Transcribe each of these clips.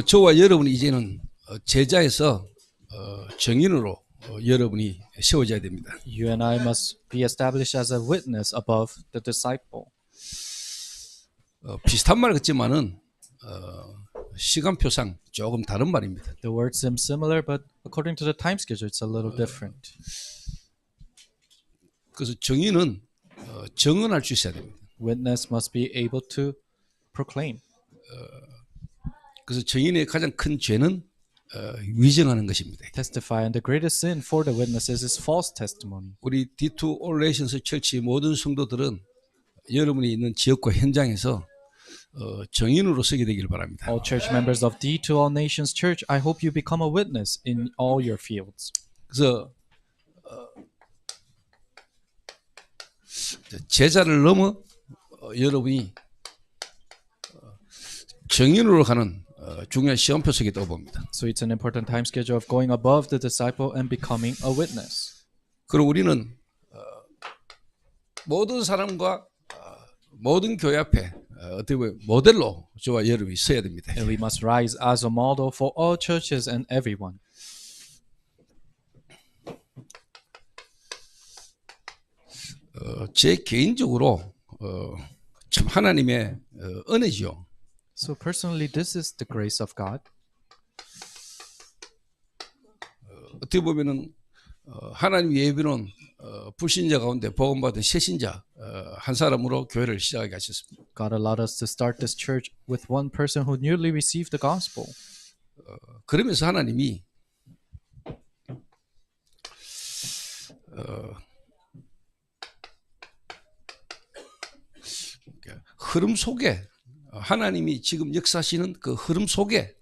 저와 여러분이 이제는 제자에서 정인으로 여러분이 세워져야 됩니다. You and I must be established as a witness above the disciple. 비슷한 말 같지만은 시간표상 조금 다른 말입니다. The words seem similar, but according to the time schedule, it's a little different. 그래서 정인은 정언할 수 있어야 됩니다. Witness must be able to proclaim. 그래서 정인의 가장 큰 죄는 위증하는 것입니다. Testify, and the greatest sin for the witnesses is false testimony. 우리 D2 Relations 철치 모든 성도들은 여러분이 있는 지역과 현장에서 정인으로 서게 되길 바랍니다. All church members of D2 All Nations Church, I hope you become a witness in all your fields. 그래서 제자를 넘어 여러분이 정인으로 가는 중요한 시험표 속에 떠봅니다. So it's an important time schedule of going above the disciple and becoming a witness. 그리고 우리는 모든 사람과 모든 교회 앞에 어떻게 보면 모델로 저와 여러분이 서야 됩니다. And we must rise as a model for all churches and everyone. 제 개인적으로 참 하나님의 은혜지요. So personally, this is the grace of God. 어떻게 보면은 하나님 예비론 불신자 가운데 복음받은 새신자 한 사람으로 교회를 시작하게 하셨습니다. God allowed us to start this church with one person who newly received the gospel. 그러면서 하나님이 흐름 속에 하나님이 지금 역사하시는 그 흐름 속에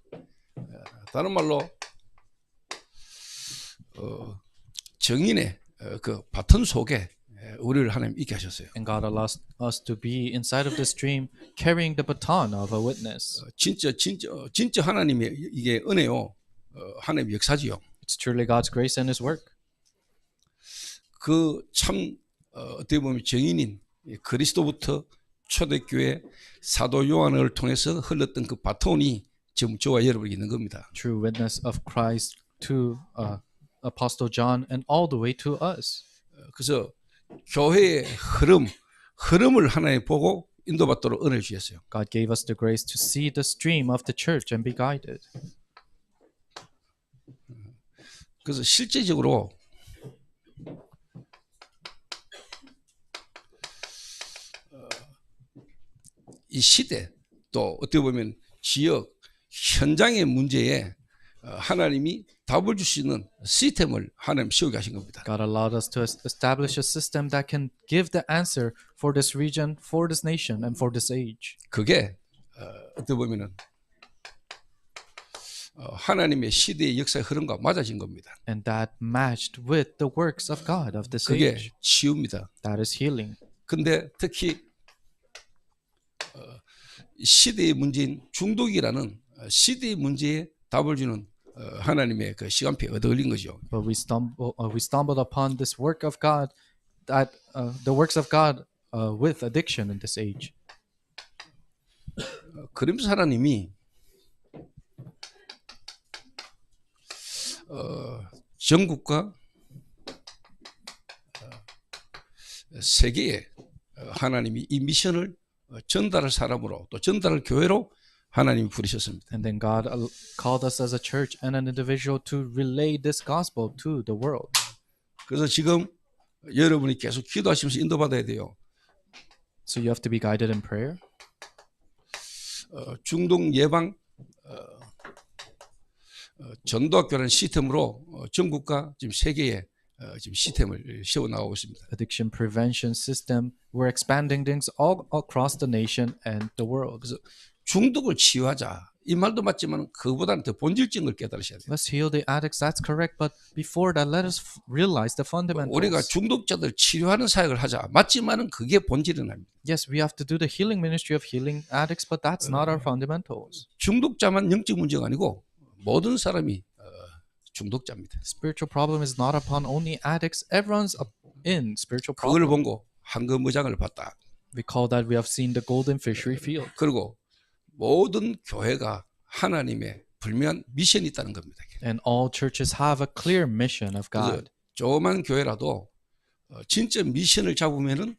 다른 말로 정인의 그 바톤 속에 우리를 하나님 있게 하셨어요. And God allows us to be inside of this dream, carrying the baton of a witness. 진짜 하나님의 이게 은혜요. 하나님의 역사지요. It's truly God's grace and His work. 그 참 어떻게 보면 정인인 그리스도부터 초대교회 사도 요한을 통해서 흘렀던 그 바톤이 지금 저와 여러분에게 있는 겁니다. True witness of Christ to Apostle John and all the way to us. 그래서 교회의 흐름을 하나님 보고 인도받도록 은혜를 주셨어요. God gave us the grace to see the stream of the church and be guided. 그래서 실제적으로 이 시대 또 어떻게 보면 지역 현장의 문제에 하나님이 답을 줄 수 있는 시스템을 하나님 세우게 하신 겁니다. God allowed us to establish a system that can give the answer for this region, for this nation, and for this age. 그게 어떻게 보면은 하나님의 시대의 역사의 흐름과 맞아진 겁니다. And that matched with the works of God of this 그게 age. 치유입니다. That is healing. 근데 특히 시대의 문제인 중독이라는 시대의 문제에 답을 주는 하나님의 그 시간표에 얻어걸린 거죠. But we stumbled upon this work of God, that the works of God with addiction in this age. 그러면서 하나님이 전국과 세계에 하나님이 이 미션을 전달할 사람으로 또 전달할 교회로 하나님이 부르셨습니다. And then God called us as a church and an individual to relay this gospel to the world. 그래서 지금 여러분이 계속 기도하시면서 인도받아야 돼요. So you have to be guided in prayer. 중독 예방 전도학교라는 시스템으로 전국과 지금 세계에 지금 시스템을 세워 나가고 있습니다. Addiction prevention system. We're expanding things all across the nation and the world. 그래서 중독을 치유하자 이 말도 맞지만 그보다는 더 본질적인 걸 깨달으셔야 돼요. Let's heal the addicts. That's correct. But before that, let us realize the fundamentals. 우리가 중독자들 치료하는 사역을 하자 맞지만은 그게 본질은 아닙니다. Yes, we have to do the healing ministry of healing addicts, but that's not our fundamentals. 중독자만 영적 문제가 아니고 모든 사람이 중독자입니다. Spiritual problem is not upon only addicts. Everyone's in spiritual 그걸 problem. 보고 황금무장을 봤다. We call that we have seen the golden fishery field. 그리고 모든 교회가 하나님의 분명한 미션이 있다는 겁니다. And all churches have a clear mission of 그래서 God. 조그만 교회라도 진짜 미션을 잡으면은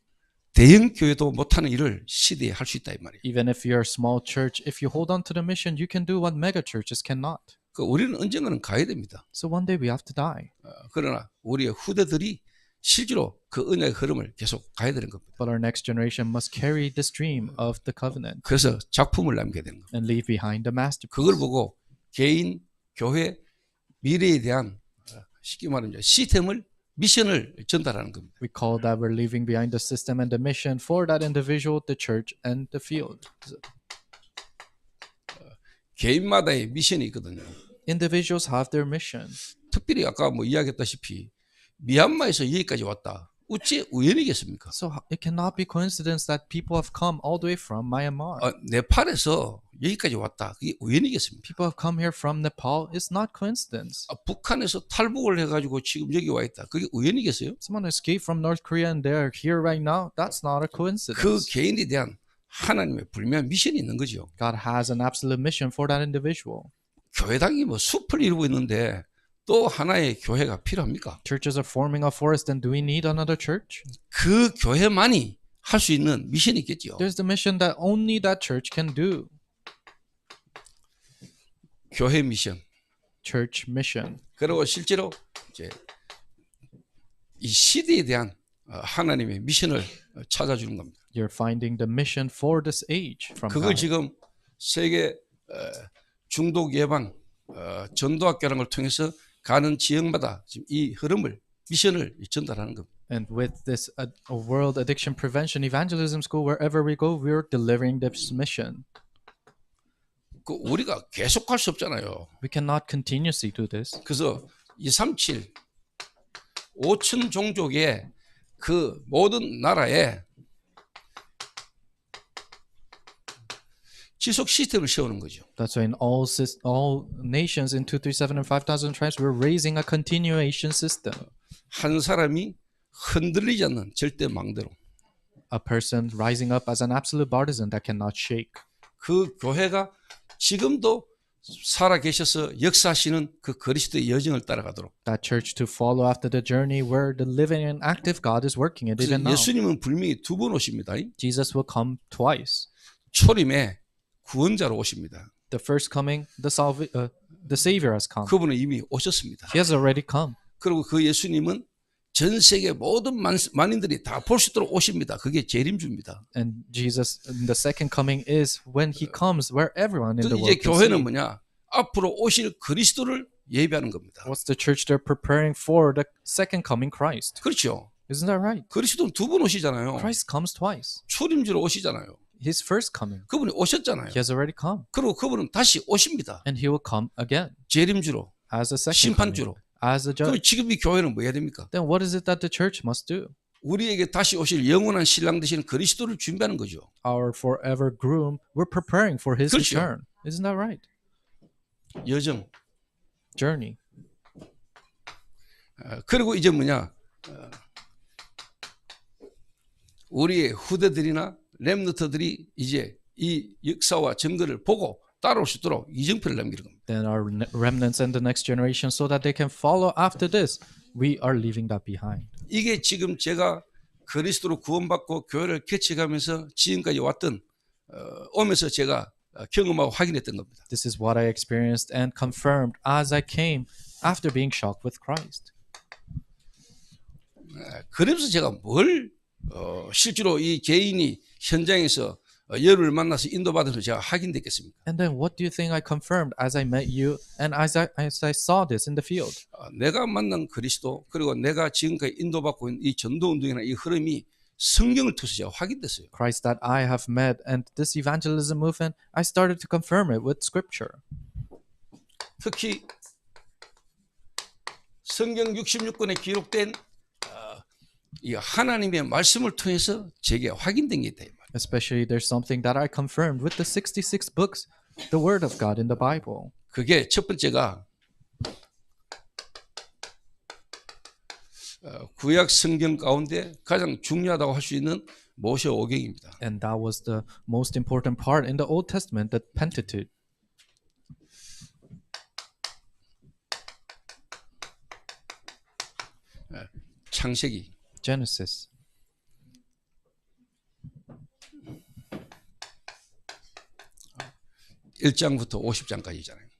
대형 교회도 못하는 일을 시대에 할 수 있다 이 말이에요. Even if you're a small church, if you hold on to the mission, you can do what mega churches cannot. 그 우리는 언젠가는 가야 됩니다. So one day we have to die. 그러나 우리의 후대들이 실제로 그 은혜의 흐름을 계속 가야 되는 겁니다. But our next generation must carry this dream of the covenant 그래서 작품을 남겨야 되는 겁니다. and leave behind the 그걸 masterpiece. 보고 개인, 교회, 미래에 대한 쉽게 말하면 시스템을 미션을 전달하는 겁니다. We call that we're leaving behind the system and the mission for that individual, the church, and the field. 개인마다의 미션이 있거든요. Individuals have their mission. 특별히 아까 뭐 이야기했다시피 미얀마에서 여기까지 왔다. 어찌 우연이겠습니까? So it cannot be coincidence that people have come all the way from Myanmar. 네팔에서 여기까지 왔다. 그게 우연이겠습니까? People have come here from Nepal. It's not coincidence. 북한에서 탈북을 해가지고 지금 여기 와 있다. 그게 우연이겠어요? Someone escaped from North Korea and they're here right now. That's not a 그 coincidence. 개인에 대한 하나님의 분명한 미션이 있는 거죠. God has an absolute mission for that individual. 교회당이 뭐 숲을 이루고 있는데 또 하나의 교회가 필요합니까? Churches are forming a forest, and do we need another church? 그 교회만이 할 수 있는 미션이 있겠죠. There's the mission that only that church can do. 교회 미션. Church mission. 그리고 실제로 이제 이 시대에 대한 하나님의 미션을 찾아주는 겁니다. You're finding the mission for this age from 그걸 God. 지금 세계 중독 예방 전도학교라는 걸 통해서 가는 지역마다 지금 이 흐름을 미션을 전달하는 겁니다. And with this World Addiction Prevention Evangelism School, wherever we go, we're delivering this mission. 그 우리가 계속 할 수 없잖아요. We cannot continuously do this. 그래서 237 5천 종족의 그 모든 나라에 지속 시스템을 세우는 거죠. That's why in all nations in 237 and 5,000 tribes, we're raising a continuation system. 한 사람이 흔들리지 않는 절대 망대로 A person rising up as an absolute partisan that cannot shake. 그 교회가 지금도 살아 계셔서 역사하시는 그 그리스도의 여정을 따라가도록. That church to follow after the journey where the living and active God is working it even now. 예수님은 분명히 두 번 오십니다. Jesus will come twice. 초림에 구원자로 오십니다. The first coming, the Savior has come. 그분은 이미 오셨습니다. He has already come. 그리고 그 예수님은 전 세계 모든 만인들이 다 볼 수 있도록 오십니다. 그게 재림주입니다. And Jesus, the second coming is when He comes where everyone in the 이제 world can 교회는 see. 뭐냐? 앞으로 오실 그리스도를 예비하는 겁니다. What's the church they're preparing for? The second coming Christ. 그렇죠. Isn't that right? 그리스도는 두 번 오시잖아요. Christ comes twice. 초림주로 오시잖아요. His first coming. 그분이 오셨잖아요. He has already come. 그리고 그분은 다시 오십니다. And He will come again 재림주로, as a second coming. 심판주로. As a 그럼 judge. 지금 이 교회는 뭐 해야 됩니까? Then what is it that the church must do? 우리에게 다시 오실 영원한 신랑 되시는 그리스도를 준비하는 거죠. Our forever groom, we're preparing for His 그렇죠. return. Isn't that right? 여정. Journey. 그리고 이제 뭐냐? 우리의 후대들이나 렘너트들이 이제 이 역사와 증거를 보고 따라올 수 있도록 이정표를 남기는 겁니다. Then our remnants and the next generation, so that they can follow after this, we are leaving that behind. 이게 지금 제가 그리스도로 구원받고 교회를 개척하면서 지금까지 왔던 오면서 제가 경험하고 확인했던 겁니다. This is what I experienced and confirmed as I came after being shocked with Christ. 그러면서 제가 뭘 실제로 이 개인이 현장에서 여러분을 만나서 인도받아서 제가 확인됐겠습니까? And then what do you think I confirmed as I met you and as I saw this in the field? 내가 만난 그리스도 그리고 내가 지금까지 인도받고 있는 이 전도운동이나 이 흐름이 성경을 통해서 제가 확인됐어요. Christ that I have met and this evangelism movement, I started to confirm it with scripture. 특히 성경 66권에 기록된 이 하나님의 말씀을 통해서 제게 확인된 게 있다. Especially there's something that I confirmed with the 66 books, the word of God in the Bible. 그게 첫 번째가 구약 성경 가운데 가장 중요하다고 할 수 있는 모세 오경입니다. And that was the most important part in the Old Testament, the Pentateuch. 창세기 Genesis. 1장부터 50장까지잖아요.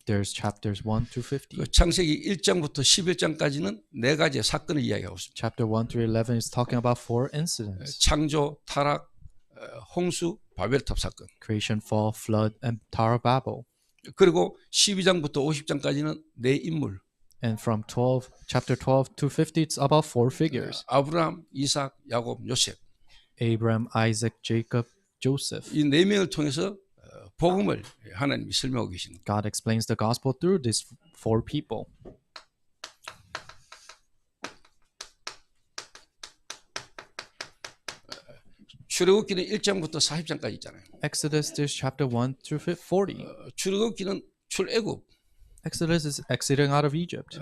There's chapters 1 through 50. 그 창세기 1장부터 11장까지는 네 가지의 사건을 이야기하고 있습니다. Chapter 1 through 11 is talking about 4 incidents: 창조, 타락, 홍수, 바벨탑 사건. creation, fall, flood, and Tower of Babel. 그리고 12장부터 50장까지는 네 인물. And from chapter 12 to 50, it's about 4 figures: 아브라함, 이삭, 야곱, 요셉. Abraham, Isaac, Jacob, Joseph. 이 네 명을 통해서 복음을 하나님이 설명하고 계십니다. God explains the gospel through these 4 people. 출애굽기는 1장부터 40장까지 있잖아요. Exodus, there's chapter 1 through 40. 출애굽기는 출애굽. Exodus is exiting out of Egypt.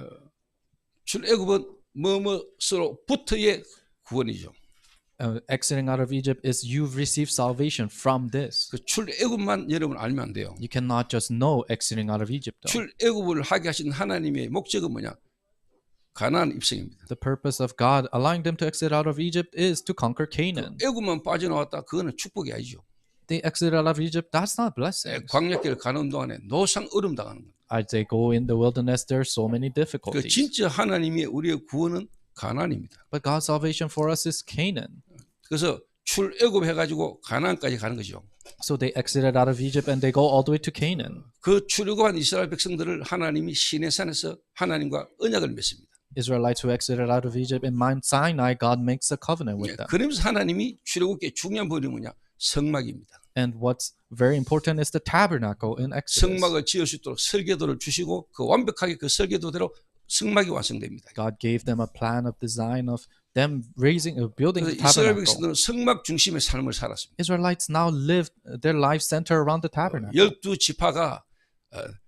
출애굽은 뭐뭐서로부터의 구원이죠. Exiting out of Egypt is you've received salvation from this. 그 출애굽만 여러분 알면 안 돼요. You cannot just know exiting out of Egypt, though. 출애굽을 하게 하신 하나님의 목적은 뭐냐? 가나안 입성입니다. The purpose of God allowing them to exit out of Egypt is to conquer Canaan. 애굽만 빠져나왔다 그거는 축복이 아니죠. They exited out of Egypt. That's not blessing. 광야길을 가는 동안에 노상 얼음 당하는 거예요. As they go in the wilderness, there are so many 그 difficulties. 진짜 하나님의 우리의 구원은 가나안입니다. But God's salvation for us is Canaan. 그래서 출애굽 해가지고 가나안까지 가는 거죠. So they exited out of Egypt and they go all the way to Canaan. 그 출애굽한 이스라엘 백성들을 하나님이 시내산에서 하나님과 언약을 맺습니다. Israelites who exited out of Egypt in Mount Sinai, God makes a covenant with them. 그러면서 하나님이 출애굽기의 중요한 부분이 뭐냐? 성막입니다. And what's very important is the tabernacle in Exodus. 성막을 지을 수 있도록 설계도를 주시고 그 완벽하게 그 설계도대로 성막이 완성됩니다. God gave them a plan of design of them building the 그래서 이스라엘 tabernacle. 백성들은 성막 중심의 삶을 살았습니다. Israelites now live their lives center around the tabernacle. 12지파가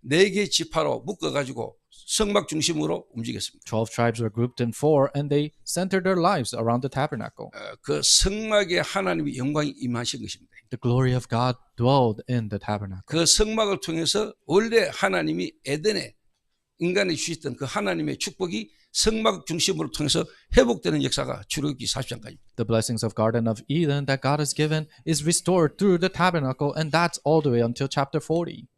4개 지파로 묶어가지고 성막 중심으로 움직였습니다. 12 tribes were grouped in 4 and they centered their lives around the tabernacle. 그 성막에 하나님의 영광이 임하신 것입니다. The glory of God dwelled in the tabernacle. 그 성막을 통해서 원래 하나님이 에덴에 인간에 주셨던 그 하나님의 축복이 성막 중심으로 통해서 회복되는 역사가 출애굽기 40장까지입니다. The blessings of Garden of Eden that God has given is restored through the tabernacle, and that's all the way until chapter 40.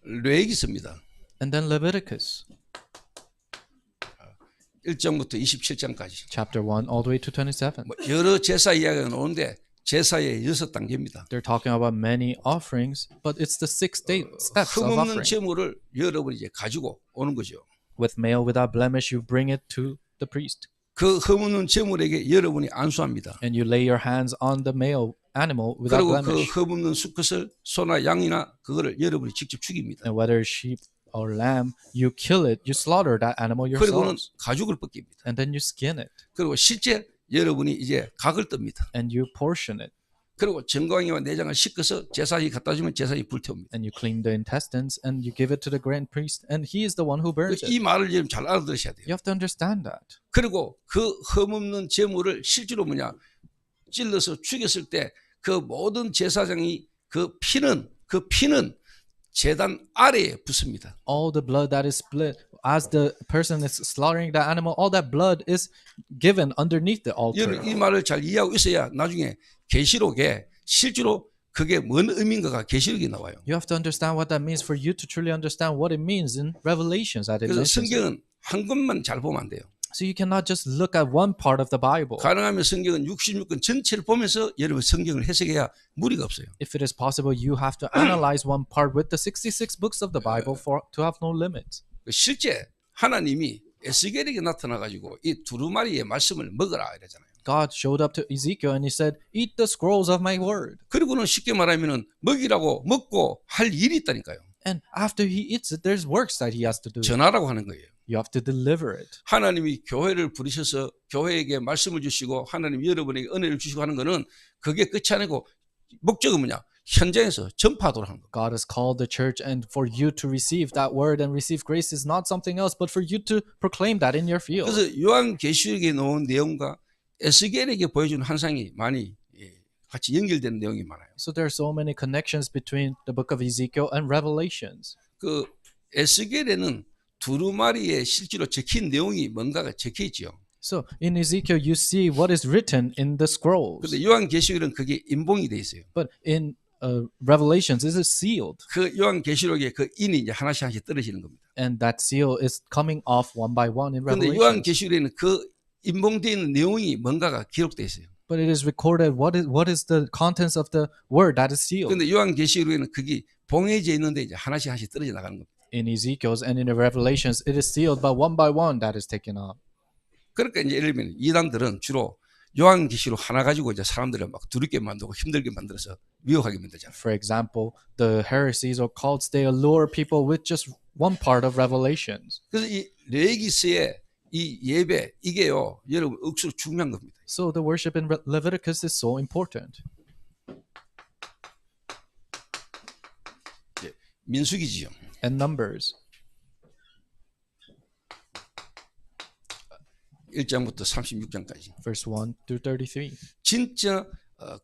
레위기서입니다. And then Leviticus, 1장부터 27장까지. chapter 1 all the way to 27. 여러 제사 이야기가 나오는데 제사의 6단계입니다. They're talking about many offerings, but it's the 6 steps of 흠없는 offering. 제물을 여러분이 이제 가지고 오는 거죠. With male without blemish, you bring it to the priest. 그 흠없는 제물에게 여러분이 안수합니다. And you lay your hands on the male animal without 그리고 그 blemish. 흠없는 수컷을 소나 양이나 그거를 여러분이 직접 죽입니다. And whether it's sheep or lamb, you kill it, you slaughter that animal 그리고는 yourselves. 가죽을 벗깁니다. And then you skin it. 그리고 실제 여러분이 이제 각을 뜹니다. And you portion it. 그리고 정강이와 내장을 씻어서 제사장이 갖다 주면 제사장이 불태웁니다. And you clean the intestines and you give it to the grand priest, and he is the one who burns 이 it. 말을 여러분 잘 알아들으셔야 돼요. You have to understand that. 그리고 그 흠없는 제물을 실제로 뭐냐 찔러서 죽였을 때 그 모든 제사장이 그 피는 제단 아래에 붓습니다. All the blood that is split as the person is slaughtering the animal, all that blood is given underneath the altar. 여러분 이 말을 잘 이해하고 있어야 나중에 계시록에 실제로 그게 뭔 의미인가가 계시록에 나와요. You have to understand what that means for you to truly understand what it means in Revelations that it 그래서 mentions. 성경은 한 것만 잘 보면 안 돼요. So you cannot just look at one part of the Bible. 가능하면 성경은 66권 전체를 보면서 여러분 성경을 해석해야 무리가 없어요. If it is possible, you have to analyze one part with the 66 books of the Bible to have no limits. 실제 하나님이 에스겔에게 나타나 가지고 이 두루마리의 말씀을 먹으라 이러잖아요. God showed up to Ezekiel and he said, "Eat the scrolls of my word." 그리고는 쉽게 말하면은 먹이라고 먹고 할 일이 있다니까요. And after he eats it, there's works that he has to do. 전하라고 하는 거예요. You have to deliver it. 하나님이 교회를 부르셔서 교회에게 말씀을 주시고 하나님 여러분에게 은혜를 주시고 하는 거는 그게 끝이 아니고 목적은 뭐냐? 현장에서 전파하도록 하는 거. God has called the church, and for you to receive that word and receive grace is not something else, but for you to proclaim that in your field. 그래서 요한계시록에 나온 내용과 에스겔에게 보여준 환상이 많이 같이 연결되는 내용이 많아요. So there are so many connections between the book of Ezekiel and Revelations. 그 에스겔에는 두루마리에 실제로 적힌 내용이 뭔가가 적혀 있죠. So in Ezekiel, you see what is written in the scrolls. 근데 요한계시록은 그게 인봉이 돼 있어요. But in Revelations, it is sealed. 그 요한계시록에 그 인이 이제 하나씩 떨어지는 겁니다. And that seal is coming off one by one in 그런데 Revelations. 요한계시록에는 그 인봉되어 있는 내용이 뭔가가 기록되어 있어요. But it is recorded what is the contents of the word that is sealed. 그런데 요한계시록에는 그게 봉해져 있는데 이제 하나씩 떨어져 나가는 겁니다. In Ezekiel's and in the Revelations, it is sealed, but one by one that is taken up. 그러니까 이제 예를 들면 이단들은 주로 요한계시록 하나 가지고 이제 사람들을 막 두렵게 만들고 힘들게 만들어서 미혹하게 만들잖아요. For example, the heresies or cults, they allure people with just one part of Revelations. 그래서 이 레위기서의 이 예배 이게요, 여러분 억수로 중요한 겁니다. So the worship in Leviticus is so important. 민수기지요. And Numbers, 1장부터 36장까지. verse 1 through 33. 진짜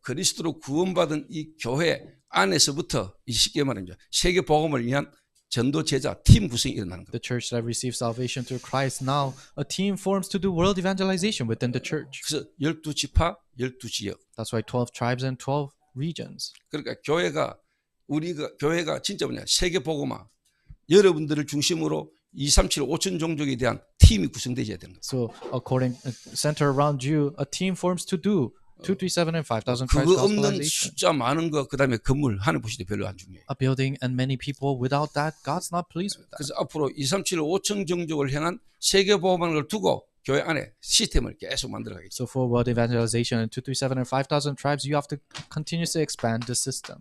그리스도로 구원받은 이 교회 안에서부터 이 쉽게 말하면 세계 복음을 위한 전도 제자 팀 구성이 일어나는 겁니다. The church that receives salvation through Christ, now a team forms to do world evangelization within the church. 그래서 12지파, 12지역. That's why 12 tribes and 12 regions. 그러니까 교회가 진짜 세계 복음화 여러분들을 중심으로 237 5천 종족에 대한 팀이 구성되어야 되는 거예요. So according center around you, a team forms to do 237 and 5,000 tribes 그거 없는 gospelization. 숫자 많은 거 그다음에 건물 하늘 보시되 별로 안 중요해요. A building and many people, without that, God's not pleased with that. 그래서 앞으로 237 5천 종족을 향한 세계 복음화를 두고 교회 안에 시스템을 계속 만들어 가겠죠. So for world evangelization and 237 and 5,000 tribes, you have to continuously expand the system.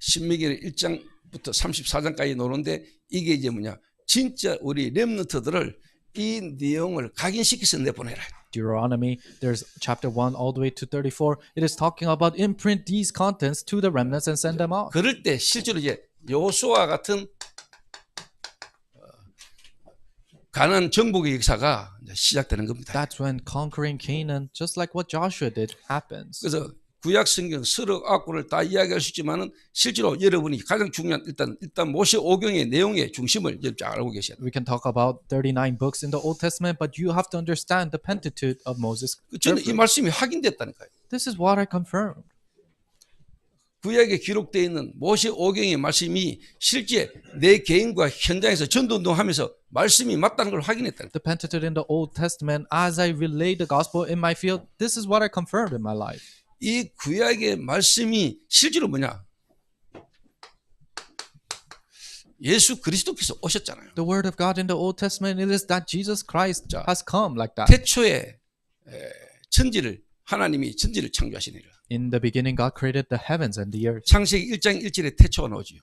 신명기는 1장부터 34장까지 노는데 이게 이제 진짜 우리 렘넌트들을 이 내용을 각인시켜서 내보내라. Deuteronomy, there's chapter 1 all the way to 34. It is talking about imprint these contents to the remnants and send them out. 그럴 때 실제로 이제 여호수아 같은 가나안 정복의 역사가 이제 시작되는 겁니다. That's when conquering Canaan, just like what Joshua did, happens. 그래서 구약 성경 39권을 다 이야기할 수 있지만은 실제로 여러분이 가장 중요한 일단 모세 오경의 내용의 중심을 잘 알고 계셔야 돼요. We can talk about 39 books in the Old Testament, but you have to understand the Pentateuch of Moses. 저는 이 말씀이 확인됐다니까요. This is what I confirmed. 구약에 기록되어 있는 모세 오경의 말씀이 실제 내 개인과 현장에서 전도운동하면서 말씀이 맞다는 걸 확인했다는 거예요. The Pentateuch in the Old Testament, as I relay the gospel in my field, this is what I confirmed in my life. 이 구약의 말씀이 실제로 예수 그리스도께서 오셨잖아요. The word of God in the Old Testament, it is that Jesus Christ has come like that. 태초에 하나님이 천지를 창조하시니라. In the beginning, God created the heavens and the earth. 창세기 1장 1절에 태초가 나오죠.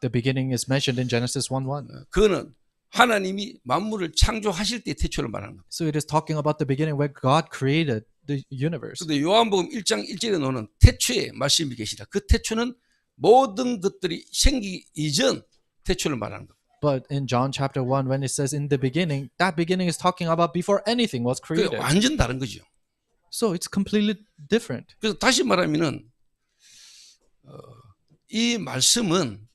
The beginning is mentioned in Genesis 1:1. 그거는 하나님이 만물을 창조하실 때 태초를 말하는 겁니다. So it is talking about the beginning where God created the universe. 그런데 요한복음 1장 1절에 나오는 태초에 말씀이 계시다. 그 태초는 모든 것들이 생기기 이전 태초를 말하는 겁니다. But in John chapter 1, when it says in the beginning, that beginning is talking about before anything was 그게 created. 완전 다른 거죠. So it's completely different. 그래서 다시 말하면은 이 말씀은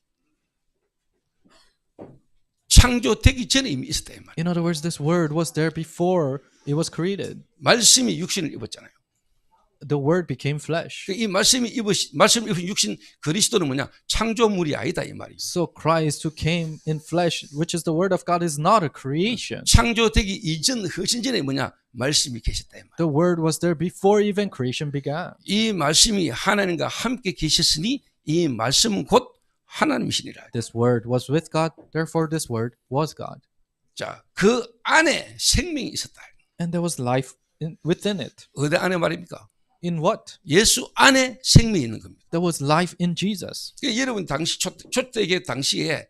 창조되기 전에 이미 있었다 이 말. In other words, this word was there before it was created. 말씀이 육신을 입었잖아요. The word became flesh. 이 말씀이 입은 육신 그리스도는 창조물이 아니다 이 말이에요. So Christ who came in flesh, which is the word of God, is not a creation. 창조되기 이전 훨씬 전에 말씀이 계셨다 이 말. The word was there before even creation began. 이 말씀이 하나님과 함께 계셨으니 이 말씀은 곧 하나님이시니라. This word was with God, therefore this word was God. 자, 그 안에 생명이 있었다. And there was life within it. 어디 안에 말입니까? In what? 예수 안에 생명이 있는 겁니다. There was life in Jesus. 그러니까 여러분 당시 초대교회 당시에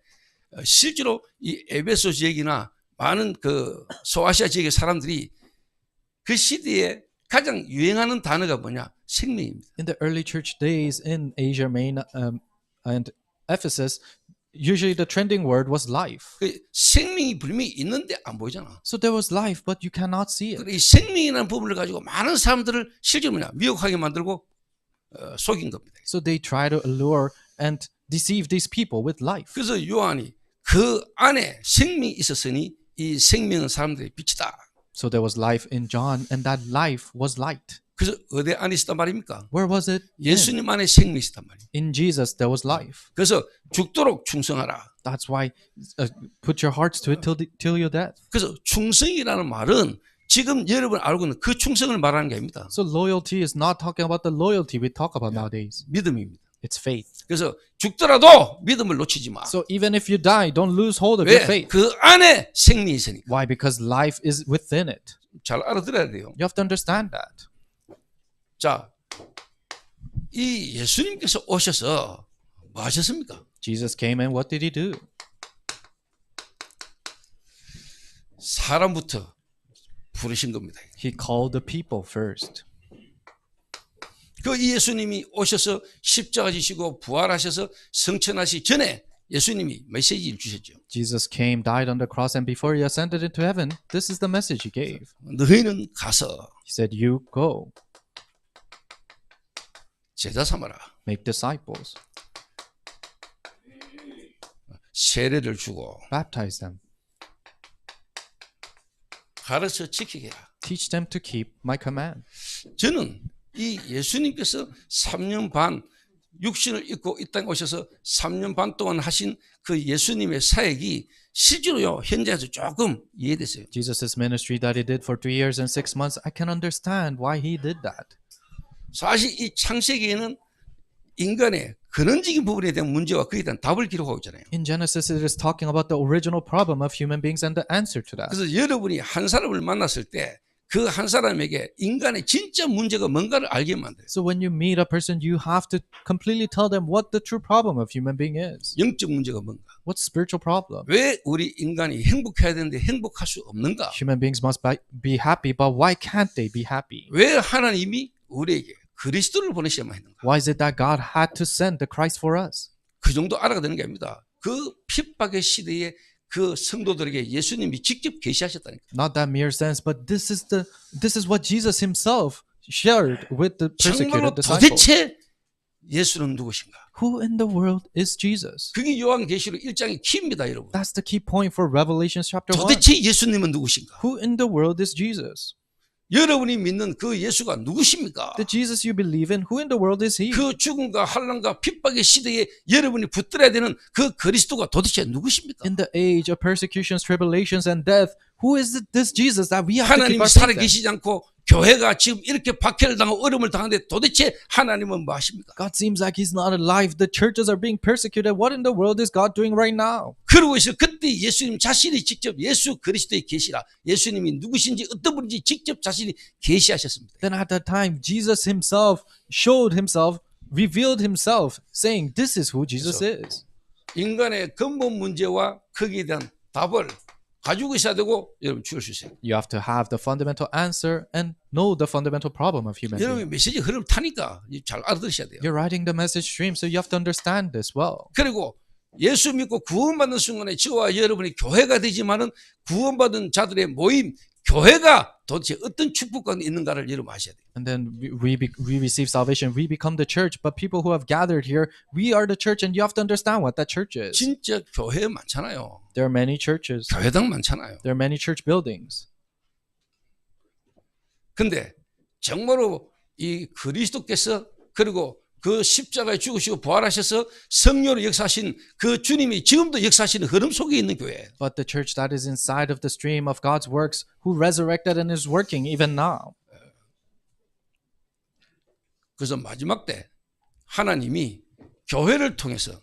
실제로 이 에베소 지역이나 많은 그 소아시아 지역의 사람들이 그 시대에 가장 유행하는 단어가 생명입니다. In the early church days in Asia Minor and Ephesus, usually the trending word was life. 그 생명이 분명히 있는데 안 보이잖아. So there was life, but you cannot see it. 이 생명이라는 부분을 가지고 많은 사람들을 실제로 미혹하게 만들고 속인 겁니다. So they try to allure and deceive these people with life. 그래서 요한이 그 안에 생명이 있었으니 이 생명은 사람들의 빛이다. So there was life in John, and that life was light. 그래서 어디 안에 있었단 말입니까? Where was it? 예수님 안에 생명이 있었단 말이에요. In Jesus there was life. 그래서 죽도록 충성하라. That's why put your hearts to it till your death. 그래서 충성이라는 말은 지금 여러분 알고 있는 그 충성을 말하는 게 아닙니다. So loyalty is not talking about the loyalty we talk about nowadays. 믿음입니다. It's faith. 그래서 죽더라도 믿음을 놓치지 마. So even if you die, don't lose hold of your 왜? faith. 그 안에 생명이 있으니까. Why? Because life is within it. 잘 알아들어야 돼요. You have to understand that. 자, 이 예수님께서 오셔서 뭐 하셨습니까? Jesus came and what did he do? 사람부터 부르신 겁니다. He called the people first. 그 이 예수님이 오셔서 십자가 지시고 부활하셔서 성천하시 전에 예수님이 메시지를 주셨죠. Jesus came, died on the cross, and before he ascended into heaven, this is the message he gave. 너희는 가서 He said, you go, 제자 삼아라. make disciples, 세례를 주고 baptize them, 가르쳐 지키게 해라. teach them to keep my command. 저는 이 예수님께서 3년 반 육신을 입고 이 땅에 오셔서 3년 반 동안 하신 그 예수님의 사역이 실제로요 현장에서 조금 이해됐어요. Jesus' ministry that he did for 3 years and 6 months, I can understand why he did that. 사실 이 창세기에는 인간의 근원적인 부분에 대한 문제와 그에 대한 답을 기록하고 있잖아요. In Genesis, it is talking about the original problem of human beings and the answer to that. 그래서 여러분이 한 사람을 만났을 때 그 한 사람에게 인간의 진짜 문제가 뭔가를 알게 만들어요. So when you meet a person, you have to completely tell them what the true problem of human being is. 영적 문제가 뭔가. What's spiritual problem? 왜 우리 인간이 행복해야 되는데 행복할 수 없는가? Human beings must be happy, but why can't they be happy? 왜 하나님이 우리에게 그리스도를 보내셔야만 했는가? Why is it that God had to send the Christ for us? 그 정도 알아가 되는 게 아닙니다. 그 핍박의 시대에 그 성도들에게 예수님이 직접 계시하셨다니까. Not that mere sense, but this is what Jesus himself shared with the 정말로 persecuted disciples. 도대체 예수는 누구신가? Who in the world is Jesus? 그게 요한계시록 1장의 키입니다, 여러분. That's the key point for Revelation chapter 1. 도대체 예수님은 누구신가? Who in the world is Jesus? 여러분이 믿는 그 예수가 누구십니까? The Jesus you believe in, who in the world is he? 그 죽음과 환난과 핍박의 시대에 여러분이 붙들어야 되는 그 그리스도가 도대체 누구십니까? In the age of persecutions, tribulations, and death, who is this Jesus that we have to keep 하나님이 our faith in? 살아계시지 않고 교회가 지금 이렇게 박해를 당하고 어려움을 당하는데 도대체 하나님은 뭐 하십니까? God seems like he's not alive. The churches are being persecuted. What in the world is God doing right now? 그러고 있어 그때 예수님 자신이 직접 예수 그리스도의 계시라 예수님이 누구신지 어떤 분인지 직접 자신이 계시하셨습니다. Then at that time, Jesus himself showed himself, revealed himself, saying, this is who Jesus is. 인간의 근본 문제와 거기에 대한 답을 가지고 있어야 되고 여러분 주실 수 있어요. You have to have the fundamental answer and know the fundamental problem of human beings. 여러분 메시지 흐름 타니까 잘 알아들으셔야 돼요. You're writing the message stream, so you have to understand this well. 그리고 예수 믿고 구원받는 순간에 저와 여러분이 교회가 되지만은 구원받은 자들의 모임 교회가 도대체 어떤 축복과 있는가를 여러분 아셔야 돼요. And then we receive salvation. We become the church. But people who have gathered here, we are the church, and you have to understand what that church is. 진짜 교회 많잖아요. There are many churches. 교회당 많잖아요. There are many church buildings. 근데 정말로 이 그리스도께서 그리고 그 십자가에 죽으시고 부활하셔서 성령으로 역사하신 그 주님이 지금도 역사하시는 흐름 속에 있는 교회. But the church that is inside of the stream of God's works, who resurrected and is working even now. 그래서 마지막 때 하나님이 교회를 통해서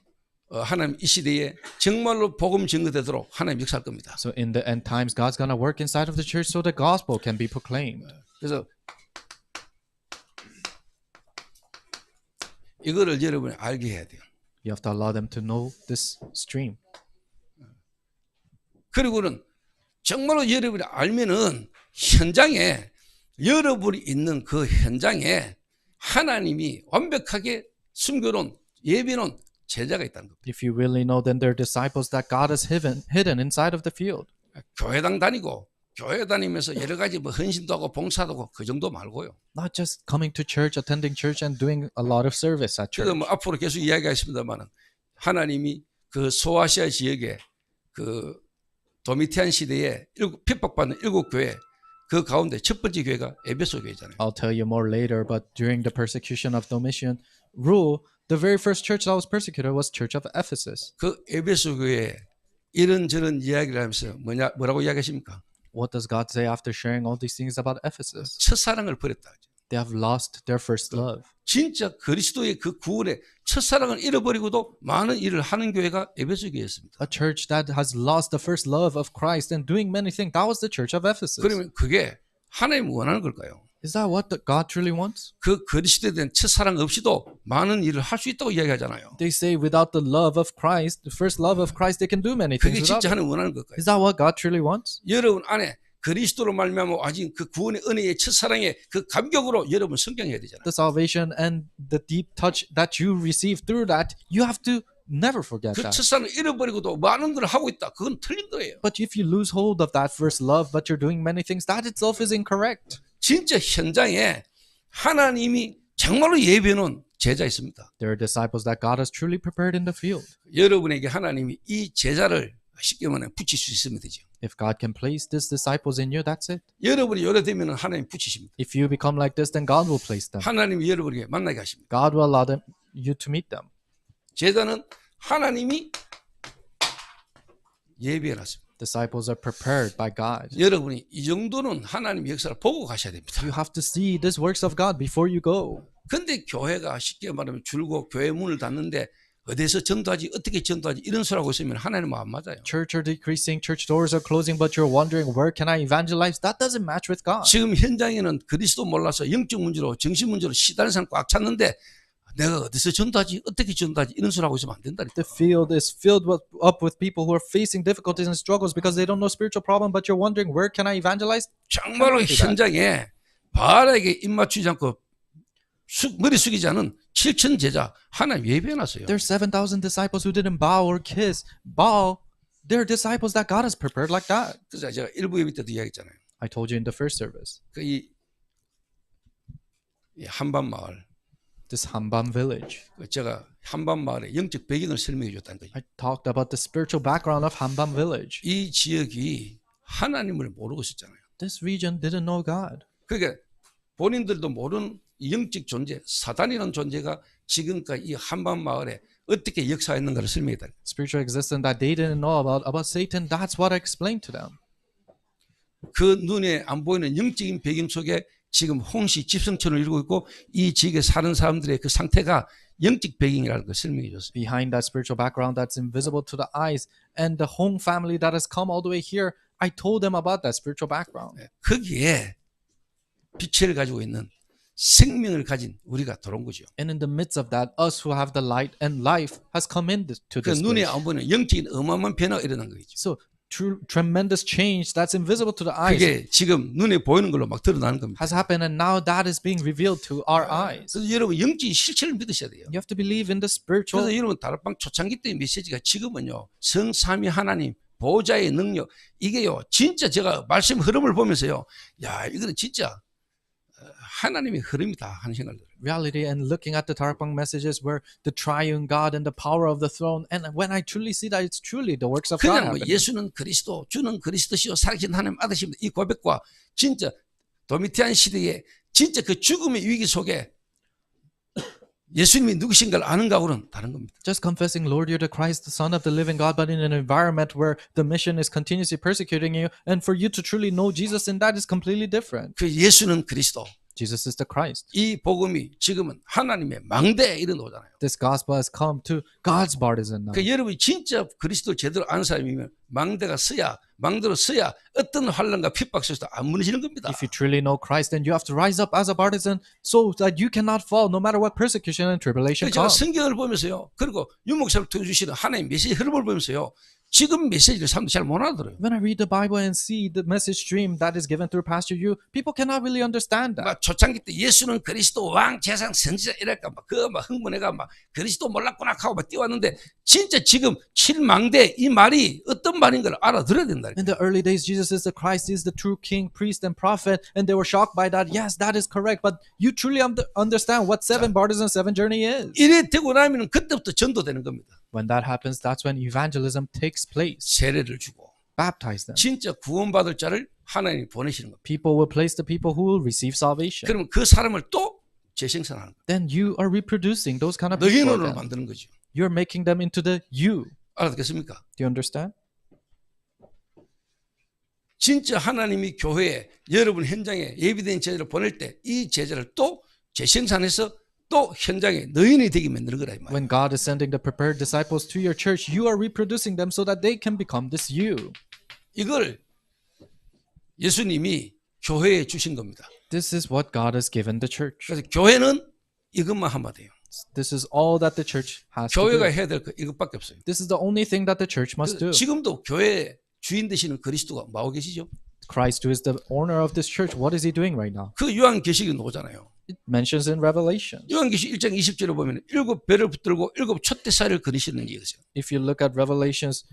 하나님 이 시대에 정말로 복음 증거되도록 하나님 역사할 겁니다. So in the end times, God's going to work inside of the church so the gospel can be proclaimed. 그래서 이거를 여러분이 알게 해야 돼요. You have to allow them to know this stream. 그리고는 정말로 여러분이 알면은 현장에 여러분이 있는 그 현장에 하나님이 완벽하게 숨겨놓은 예비놓은 제자가 있다는 겁니다. If you really know, then they're disciples that God has hidden inside of the field. 교회당 다니고 교회 다니면서 여러 가지 뭐 헌신도 하고 봉사도 하고 그 정도 말고요. Not just coming to church, attending church, and doing a lot of service at church. 그래서 뭐 앞으로 계속 이야기하겠습니다만은 하나님이 그 소아시아 지역에 그 도미티안 시대에 핍박받는 7교회 그 가운데 첫 번째 교회가 에베소 교회잖아요. I'll tell you more later, but during the persecution of Domitian rule, the very first church that was persecuted was Church of Ephesus. 그 에베소 교회에 이런저런 이야기를 하면서 뭐라고 이야기하십니까? What does God say after sharing all these things about Ephesus? 첫사랑을 버렸다. They have lost their first love. 진짜 그리스도의 그 구원의 첫사랑을 잃어버리고도 많은 일을 하는 교회가 에베소 교회였습니다. A church that has lost the first love of Christ and doing many things. That was the Church of Ephesus. 그러면 그게 하나님 원하는 걸까요? Is that what God truly wants? 그 그리스도에 대한 첫사랑 없이도 많은 일을 할 수 있다고 이야기하잖아요. They say without the love of Christ, the first love of Christ, they can do many 그게 things 진짜 without it. 하나님 원하는 걸까요? Is that what God truly wants? 여러분 안에 그리스도로 말미암아 아직 그 구원의 은혜의 첫사랑의 그 감격으로 여러분 성경해야 되잖아요. The salvation and the deep touch that you receive through that, you have to never forget 그 that. 첫사랑을 잃어버리고도 많은 걸 하고 있다. 그건 틀린 거예요. But if you lose hold of that first love, but you're doing many things, that itself is incorrect. 진짜 현장에 하나님이 정말로 예배해놓은 제자 있습니다. There are disciples that God has truly prepared in the field. 여러분에게 하나님이 이 제자를 쉽게 말하면 붙일 수 있으면 되죠. If God can place these disciples in you, that's it. 여러분이 요래 되면 하나님 붙이십니다. If you become like this, then God will place them. 하나님이 여러분에게 만나게 하십니다. God will allow you to meet them. 제자는 하나님이 예배해놨습니다. Disciples are prepared by God. 여러분이 이 정도는 하나님의 역사를 보고 가셔야 됩니다. You have to see these works of God before you go. 근데 교회가 쉽게 말하면 줄고 교회 문을 닫는데 어디서 전도하지 어떻게 전도하지 이런 소리 하고 있으면 하나님은 안 맞아요. Church are decreasing, church doors are closing, but you're wondering where can I evangelize? That doesn't match with God. 지금 현장에는 그리스도 몰라서 영적 문제로 정신 문제로 시달리는 사람 꽉 찼는데 내가 어디서 전도하지 어떻게 전도하지 이런 소리 하고 있으면 안 된다니까. The field is filled up with people who are facing difficulties and struggles because they don't know spiritual problem, but you're wondering where can I evangelize? 정말로 현장에 바알에게 입 맞추지 않고 머리 숙이지 않은 7천 제자 하나님 예배해놨어요. There's 7,000 disciples who didn't bow or bow. They're disciples that God has prepared like that. 그래서 제가 일부 예배 때도 이야기했잖아요. I told you in the first service. 이 한밤 마을, This Hanbam village. 제가 한밤 마을의 영적 배경을 설명해 줬다는 거죠. I talked about the spiritual background of Hanbam village. 이 지역이 하나님을 모르고 있었잖아요. This region didn't know God. 그러니까 본인들도 모르는 영적 존재, 사단이라는 존재가 지금까지 이 한밤 마을에 어떻게 역사했는가를 설명했다. Spiritual existence that they didn't know about Satan. That's what I explained to them. 그 눈에 안 보이는 영적인 배경 속에 지금 홍시 집성촌을 이루고 있고 이 지역에 사는 사람들의 그 상태가 영적 배경이라는 걸 설명해 줬어요. Behind that spiritual background that's invisible to the eyes and the home family that has come all the way here, I told them about that spiritual background. 거기에 빛을 가지고 있는 생명을 가진 우리가 들어온 거죠. And in the midst of that, us who have the light and life has come into 그 this 눈에 place. 안 보이는 영적인 어마어마한 변화가 일어난 거죠. So tremendous change that's invisible to the eyes 그게 지금 눈에 보이는 걸로 막 드러나는 겁니다. has happened, and now that is being revealed to our eyes. 그래서 여러분 영적인 실체를 믿으셔야 돼요. You have to believe in the 그래서 spiritual. 여러분 다락방 초창기 때 메시지가 지금은요 성삼위 하나님 보좌의 능력 이게요 진짜 제가 말씀 흐름을 보면서요 야 이거는 진짜 하나님의 흐름이다 하는 생각을 들어요. Reality and looking at the Tarpang messages where the triune God and the power of the throne, and when I truly see that it's truly the works of God 그냥 뭐 happening. 예수는 그리스도 주는 그리스도시요 살아계신 하나님 아들입니다 이 고백과 진짜 도미티안 시대에 진짜 그 죽음의 위기 속에 예수님이 누구신가를 아는 가고는 다른 겁니다. Just confessing, Lord, you're the Christ, the Son of the living God, but in an environment where the mission is continuously persecuting you, and for you to truly know Jesus in that is completely different. 그 예수는 그리스도 Jesus is the Christ. 이 복음이 지금은 하나님의 망대에 이르노잖아요. This gospel has come to God's partisan now. 그 여러분이 진짜 그리스도를 제대로 아는 사람이면 망대가 서야 망대로 서야 어떤 환난과 핍박 속에서도 안 무너지는 겁니다. If you truly know Christ, then you have to rise up as a partisan so that you cannot fall no matter what persecution and tribulation 제가 comes. 성경을 보면서요. 그리고 유목사를 통해 주시는 하나님 메시지 흐름을 보면서요. 지금 메시지를 사람들이 잘 못 알아들어요. When I read the Bible and see the message stream that is given through Pastor Yu, people cannot really understand that. 막 초창기 때 예수는 그리스도 왕 재상 선지자 이랄까 막 그거 막 흥분해가 막 그리스도 몰랐구나 하고 막 뛰어왔는데 진짜 지금 칠망대 이 말이 어떤 말인 걸 알아들어야 된다. In the early days, Jesus is the Christ, he is the true king, priest, and prophet, and they were shocked by that. Yes, that is correct, but you truly understand what seven baptism, seven journey is. 이래 되고 나면은 그때부터 전도되는 겁니다. When that happens, that's when evangelism takes place. 세례를 주고 Baptize them. 진짜 구원받을 자를 하나님이 보내시는 겁니다. People will place the people who will receive salvation. 그러면 그 사람을 또 재생산하는 거예요. Then you are reproducing those kind of people. 너희노를 again. 만드는 거죠. You're making them into the you. 알아듣겠습니까? Do you understand? 진짜 하나님이 교회에 여러분 현장에 예비된 제자를 보낼 때 이 제자를 또 재생산해서 또 현장에 너희는 되게 만드는 거라 이 말이에요. When God is sending the prepared disciples to your church, you are reproducing them so that they can become this you. 이걸 예수님이 교회에 주신 겁니다. This is what God has given the church. 그래서 교회는 이것만 하면 돼요. This is all that the church has to 교회가 do. 해야 될 거 이것밖에 없어요. This is the only thing that the church must do. 지금도 교회 주인 되시는 그리스도가 마오 계시죠? Christ, who is the owner of this church, what is he doing right now? 그 요한계시록에 나오잖아요. It mentions in Revelation. 요한계시록 1장 20절에 보면 7배를 붙들고 7 촛대사를 거니시는 얘기죠. If you look at Revelations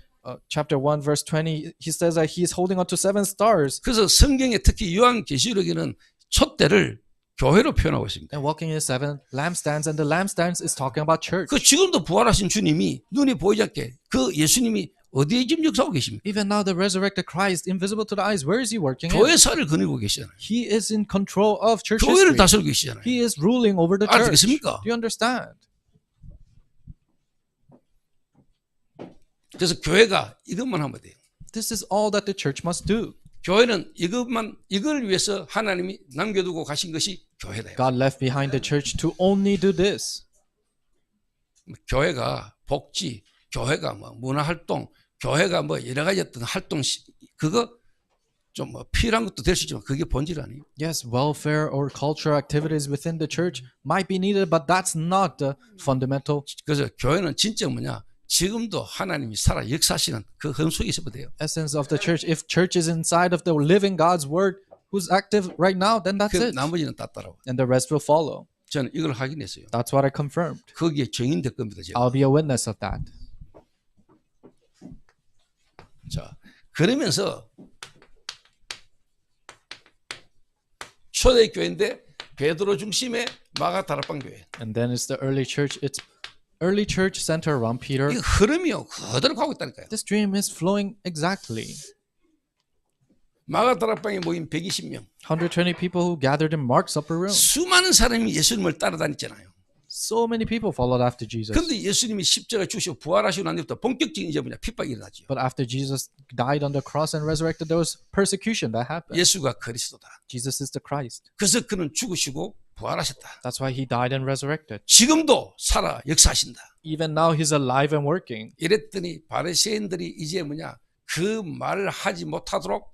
chapter 1 verse 20, he says that he is holding on to 7 stars 그래서 성경에 특히 요한계시록에는 촛대를 교회로 표현하고 있습니다. and walking in 7 lampstands, and the lampstands is talking about church. 그 지금도 부활하신 주님이 눈이 보이지 않게 그 예수님이 어디에 지금 역사하고 계십니까? Even now the resurrected Christ, invisible to the eyes, where is he working in? 교회사를 거느리고 계시잖아요. He is in control of church 교회를 history. 다스리고 계시잖아요. He is ruling over the church. 알겠습니까? Do you understand? 그래서 교회가 이것만 하면 돼요. This is all that the church must do. 교회는 이걸 위해서 하나님이 남겨두고 가신 것이 교회다. God left behind the church to only do this. 교회가 복지, 교회가 뭐 문화활동, 교회가 뭐 여러 가지 어떤 활동 그거 좀 뭐 필요한 것도 될 수 있지만 그게 본질 아니에요. Yes, welfare or cultural activities within the church might be needed, but that's not the fundamental. 그래서 교회는 진짜 뭐냐? 지금도 하나님이 살아 역사하시는 그 헌속이 있어야 돼요. Essence of the church. If church is inside of the living God's word who's active right now, then that's 그 it. 나머지는 다 따라와. And the rest will follow. 저는 이걸 확인했어요. That's what I confirmed. 거기에 증인될 겁니다. 제가. I'll be a witness of that. 자, 그러면서 초대교회인데 베드로 중심의 마가다락방 교회. And then it's the early church. It's early church center around Peter. 이 흐름이요 그대로 가고 있다니까요. This stream is flowing exactly. 마가다락방에 모인 120명. 120 people who gathered in Mark's upper room. 수많은 사람이 예수님을 따라다녔잖아요. So many people followed after Jesus. 그런데 예수님이 십자가 주시고 부활하시고 난 뒤부터 본격적인 이제 뭐냐 핍박이 일어나죠. But after Jesus died on the cross and resurrected, there was persecution that happened. 예수가 그리스도다. Jesus is the Christ. 그래서 그는 죽으시고 부활하셨다. That's why he died and resurrected. 지금도 살아 역사하신다. Even now he's alive and working. 이랬더니 바리새인들이 이제 뭐냐 그 말을 하지 못하도록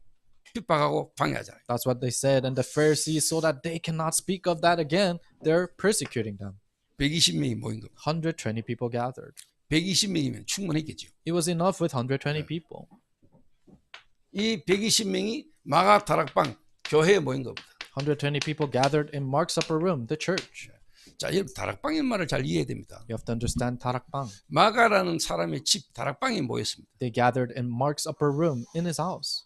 핍박하고 방해하잖아요. That's what they said. And the Pharisees, so that they cannot speak of that again, they're persecuting them. 120명이 모인 겁니다. 120 people gathered. 120명이면 충분했겠죠. It was enough with 120 people. 이 120명이 마가 다락방 교회에 모인 겁니다. 120 people gathered in Mark's upper room, the church. 자, 여러분 다락방의 말을 잘 이해해야 됩니다. You have to understand Tarakbang. 마가라는 사람의 집 다락방에 모였습니다. They gathered in Mark's upper room in his house.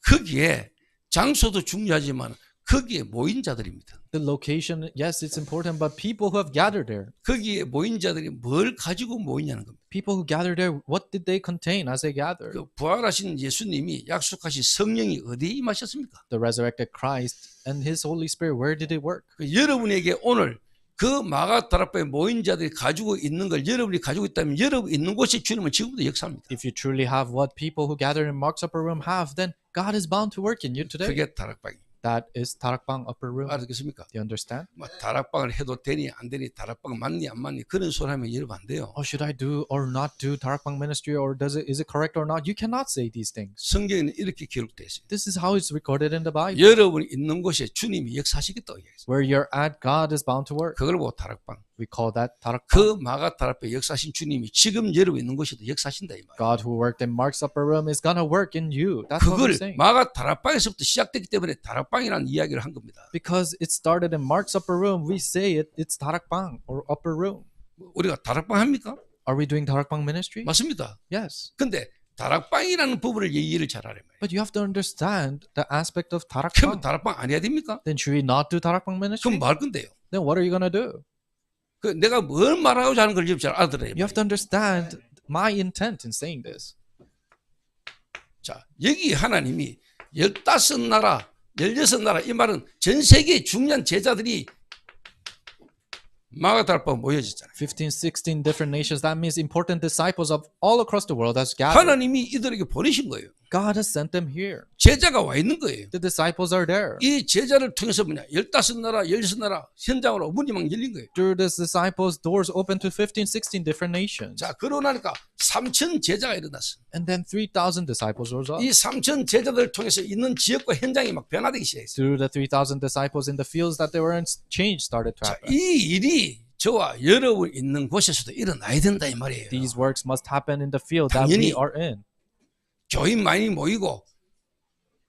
거기에 장소도 중요하지만 거기에 모인 자들입니다. The location, yes, it's important, but people who have gathered there, 거기에 모인 자들이 뭘 가지고 모이냐는 겁니다. people who gathered there, what did they contain as they gathered? 그 부활하신 예수님이 약속하신 성령이 어디에 임하셨습니까? The resurrected Christ and his Holy Spirit, where did it work? 그 여러분에게 오늘 그 마가 다락방에 모인 자들이 가지고 있는 걸 여러분이 가지고 있다면 여러분 있는 곳에 주님은 지금도 역사합니다. If you truly have what people who gathered in Mark's upper room have, then God is bound to work in you today. 그게 다락방입니다. That is Tarakbang upper room. Do 알겠습니까? you understand? 뭐 다락방을 해도 되니 안 되니 다락방 맞니 안 맞니 그런 소리 하면 여러분 안 돼요. Or should I do or not do Tarakbang ministry, or is it correct or not? You cannot say these things. 성경에는 이렇게 기록되어 있어요. This is how it's recorded in the Bible. 여러분이 있는 곳에 주님이 역사하시겠다고 얘기했어요. Where you're at, God is bound to work. 그걸 보고 다락방. We call that Tarakbang. 그 마가 다락방에 역사하신 주님이 지금 여러분 있는 곳에도 역사하신다 이 말이에요. God who worked in Mark's upper room is gonna work in you. That's what 그걸 we're saying. 마가 다락방에서부터 시작됐기 때문에 다락방이라는 이야기를 한 겁니다. Because it started in Mark's upper room, we say it's Tarakbang or upper room. 우리가 다락방 합니까? Are we doing Tarakbang ministry? 맞습니다. Yes. 근데 다락방이라는 부분을 이해를 잘 하려면 But you have to understand the aspect of 그러면 Tarakbang. 다락방 안 해야 됩니까? Then should we not do Tarakbang ministry? 그럼 뭐 할 건데요? Then what are you gonna do? 그 내가 뭘 말하고자 하는 걸 잘 알아들어야 You have to understand my intent in saying this. 자, 여기 하나님이 15나라, 16나라 이 말은 전 세계의 중요한 제자들이 마가다락방에 모여졌잖아요. 15, 16 different nations. That means important disciples of all across the world has gathered. 하나님이 이들에게 보내신 거예요. God has sent them here. 제자가 와 있는 거예요. The disciples are there. 이 제자를 통해서 뭐냐 15나라, 16나라 현장으로 문이 막 열린 거예요. Through these disciples, doors open to 15, 16 different nations. 자, 그러고 나니까 3천 제자가 일어났어. And then 3,000 disciples rose up. 이 3천 제자들을 통해서 있는 지역과 현장이 막 변화되기 시작했어요. Through the 3,000 disciples in the fields that they were in, change started to 자, happen. 이 일이 저와 여러분 있는 곳에서도 일어나야 된다 이 말이에요. These works must happen in the field that we 당연히 are in. 교인 많이 모이고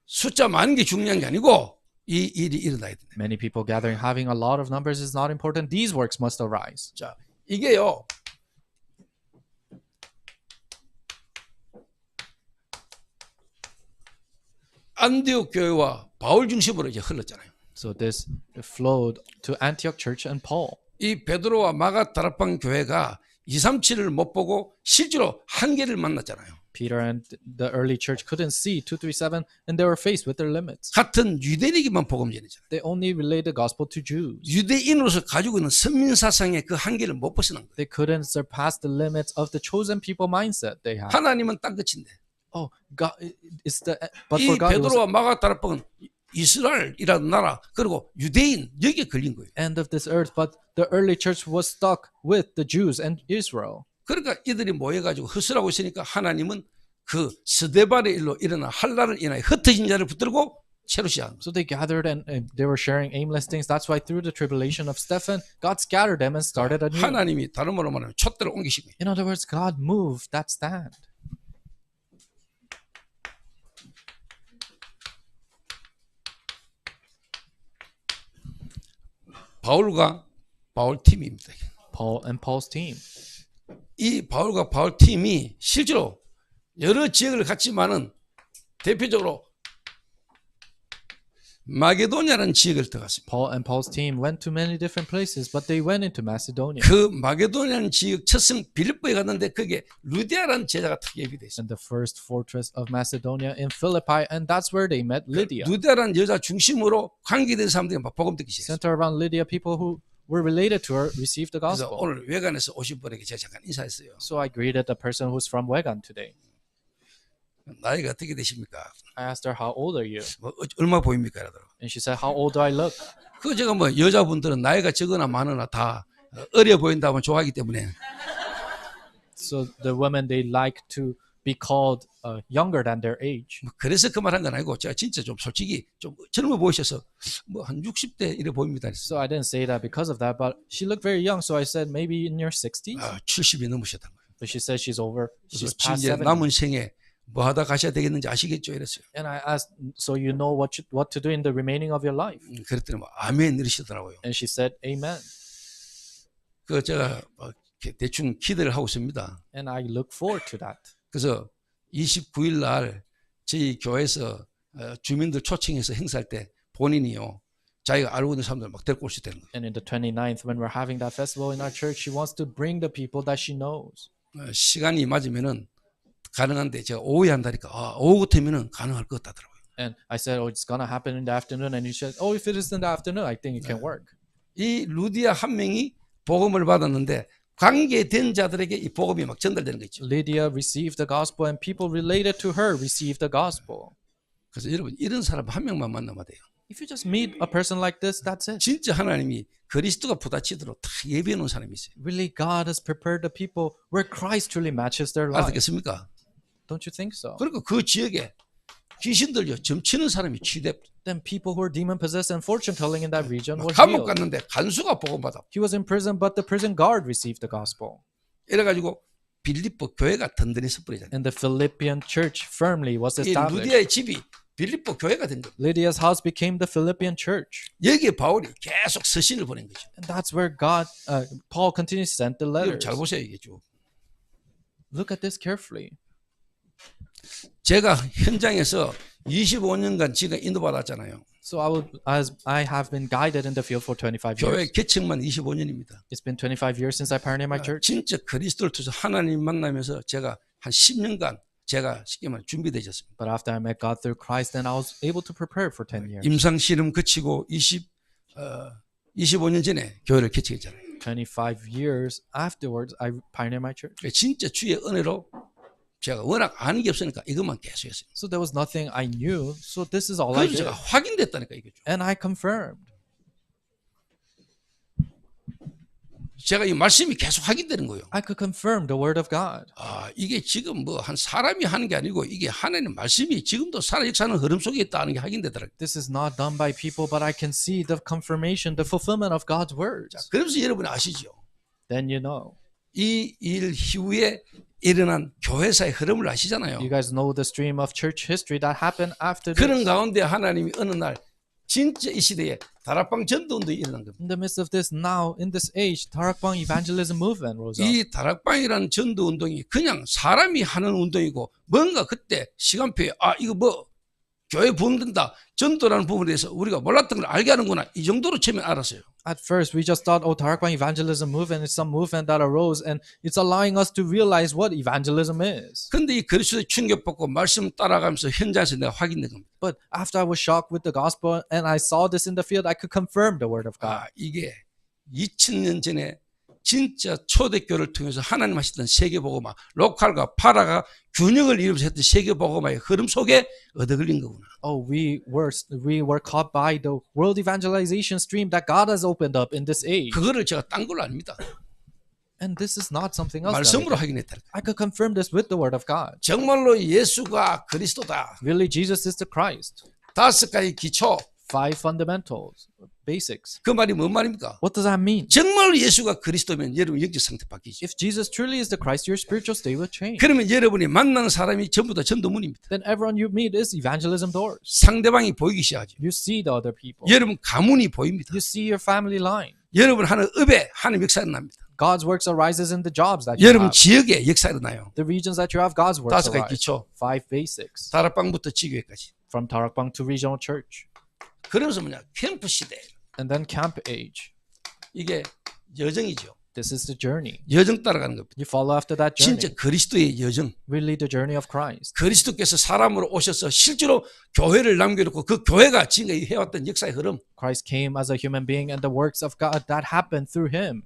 숫자 많은 게 중요한 게 아니고 이 일이 일어나야 된다. Many people gathering, having a lot of numbers is not important. These works must arise. 자, 이게요. 안디옥 교회와 바울 중심으로 이제 흘렀잖아요. So this flowed to Antioch Church and Paul. 이 베드로와 마가 다락방 교회가 237을 못 보고 실제로 한계를 만났잖아요. Peter and the early church couldn't see 237 and they were faced with their limits. 같은 유대인에게만 복음 전했잖아요. They only relayed the gospel to Jews. 유대인으로서 가지고 있는 선민사상의 그 한계를 못 벗어난 거예요. They couldn't surpass the limits of the chosen people mindset they had. 하나님은 땅끝인데 Oh, God, it's the but 이 for God it was 베드로와 마가 다락방은 이스라엘이라는 나라 그리고 유대인 여기에 걸린 거예요. end of this earth, but the early church was stuck with the Jews and Israel. 그러니까 이들이 모여가지고 헛술하고 있으니까 하나님은 그 스데반의 일로 일어난 한란을 인하여 흩어진 자를 붙들고 새로 시작한 거예요. So they gathered and they were sharing aimless things. That's why through the tribulation of Stephen, God scattered them and started anew. 하나님이 다른 말로 말하면 촛대를 옮기신 거예요. In other words, God moved that stand. 바울과 바울 팀입니다. Paul and Paul's team. 이 바울과 바울 팀이 실제로 여러 지역을 갔지만은 대표적으로 마게도냐라는 지역을 들어갔습니다. Paul and Paul's team went to many different places, but they went into Macedonia. 그 마게도냐라는 지역 첫성 빌립보에 갔는데 그게 루디아라는 제자가 특히 예비돼 있어요. And the first fortress of Macedonia in Philippi, and that's where they met Lydia. 루디아라는 여자 중심으로 관계된 사람들이 막 복음 듣기 시작했어요. Center around Lydia, people who were related to her received the 그래서 gospel. 오늘 외관에서 오신 분에게 제가 잠깐 인사했어요. So I greeted the person who's from Wegan today. 나이가 어떻게 되십니까? I asked her, how old are you? 뭐 얼마 보입니까? 이러더라고요. And she said, how old do I look? 그 제가 뭐 여자분들은 나이가 적거나 많으나 다 어려 보인다면 좋아하기 때문에 So the women, they like to be called younger than their age. 뭐 그래서 그 말 한 건 아니고 제가 진짜 좀 솔직히 좀 젊어 보이셔서 뭐 한 60대 이래 보입니다. So I didn't say that because of that, but she looked very young. So I said, maybe in your 60s? 70이 넘으셨던 거예요. But she said she's over, 그래서 she's 지금 past 이제 70. 남은 생에 뭐 하다 가셔야 되겠는지 아시겠죠? 이랬어요. And I asked, so you know what to do in the remaining of your life? 그랬더니 뭐 아멘 이러시더라고요. And she said, amen. 그 제가 이렇게 대충 기대를 하고 있습니다. And I look forward to that. 그래서 29일 날 저희 교회에서 주민들 초청해서 행사할 때 본인이요 자기가 알고 있는 사람들 막 데리고 올 수 있다는 거예요. And in the 29th, when we're having that festival in our church, she wants to bring the people that she knows. 시간이 맞으면은 가능한데 제가 오후에 한다니까 오후 같으면은 가능할 것 같다더라고요. And I said, oh, it's going to happen in the afternoon. And you said, oh, if it is in the afternoon, I think it can work. 이 루디아 한 명이 복음을 받았는데 관계된 자들에게 이 복음이 막 전달되는 거 있죠. Lydia received the gospel and people related to her received the gospel. 그래서 여러분 이런 사람 한 명만 만나면 돼요. If you just meet a person like this, that's it. 진짜 하나님이 그리스도가 부딪히도록 다 예비해 놓은 사람이 있어요. Really, God has prepared the people where Christ truly matches their life. 알겠습니까? Don't you think so? 그리고 그 지역에 귀신들요 점치는 사람이 취대 Then people who were demon possessed and fortune telling in that region were 감옥 healed. 갔는데 간수가 복음 받아. He was in prison, but the prison guard received the gospel. 이래가지고 빌립보 교회가 든든히 서버리잖아요. And the Philippian church firmly was 이 established. 루디아의 집이 빌립보 교회가 된 거예요. Lydia's house became the Philippian church. 여기에 바울이 계속 서신을 보낸 거죠. And that's where Paul continues to send the 이걸 letters. 잘 보세요 이게 쭉. Look at this carefully. 제가 현장에서 25년간 지가 인도받았잖아요. So as I have been guided in the field for 25 교회 years. 개척만 25년입니다. It's been 25 years since I pioneered my church. 진짜 그리스도를 통해서 하나님 만나면서 제가 한 10년간 제가 쉽게 말해 준비되셨습니다. But after I met God through Christ, then I was able to prepare for 10 years. 임상 실험 거치고 25년 전에 교회를 개척했잖아요. 25 years afterwards, I pioneered my church. 진짜 주의 은혜로 제가 워낙 아는 게 없으니까 이것만 계속 했어요. So there was nothing I knew. So this is all I 그래서 did. 제가 확인됐다니까 이거죠. And I confirmed. 제가 이 말씀이 계속 확인되는 거예요. I could confirm the word of God. 이게 지금 뭐 한 사람이 하는 게 아니고 이게 하나님의 말씀이 지금도 살아 역사하는 흐름 속에 있다는 게 확인되더라고요. This is not done by people, but I can see the confirmation, the fulfillment of God's words. 그러면서 여러분이 아시죠? Then you know. 이 일 이후에 일어난 교회사의 흐름을 아시잖아요. You guys know the stream of church history that happened after 그런 this. 가운데 하나님이 어느 날 진짜 이 시대에 다락방 전도운동이 일어난 겁니다. In the midst of this, now in this age, Tarakbang evangelism movement rose up. 이 다락방이라는 전도운동이 그냥 사람이 하는 운동이고 뭔가 그때 시간표에 이거 뭐 교회 부흥된다 전도라는 부분에 대해서 우리가 몰랐던 걸 알게 하는구나 이 정도로 처음에 알았어요. At first, we just thought, Tarakbang evangelism movement is some movement that arose, and it's allowing us to realize what evangelism is. 근데 이 그리스도의 충격받고 말씀 따라가면서 현장에서 내가 확인된 겁니다. But after I was shocked with the gospel and I saw this in the field, I could confirm the word of God. 이게 2000년 전에 진짜 초대교를 통해서 하나님 하시던 세계복음화, 로컬과 파라가 균형을 이루면서 했던 세계복음화의 흐름 속에 얻어걸린 거구나. We were caught by the world evangelization stream that God has opened up in this age. 그거를 제가 딴 걸로 아닙니다. And this is not something else. 말씀으로 확인했다. I could confirm this with the word of God. 정말로 예수가 그리스도다. Really, Jesus is the Christ. 5가지 기초. 5 fundamentals, basics. 그 말이 뭔 말입니까? What does that mean? 정말로 예수가 그리스도면 여러분 영적 상태 바뀌죠. If Jesus truly is the Christ, your spiritual state will change. 그러면 여러분이 만나는 사람이 전부 다 전도문입니다. Then everyone you meet is evangelism doors. 상대방이 보이기 시작하죠. You see the other people. 여러분 가문이 보입니다. You see your family line. 여러분 하는 업에 하나님 역사 일어납니다. God's works arises in the jobs that you 여러분 have. 지역에 역사 일어나요. The regions that you have, God's works 5가지 arise. 기초. 5 basics. 다락방부터 지교회까지. From Tarakbang to regional church. 그러면서 캠프 시대. And then camp age. 이게 여정이죠. This is the journey. 여정 따라가는 겁니다. You follow after that journey. 진짜 그리스도의 여정. Really the journey of Christ. 그리스도께서 사람으로 오셔서 실제로 교회를 남겨놓고 그 교회가 지금까지 해왔던 역사의 흐름. Christ came as a human being and the works of God that happened through him.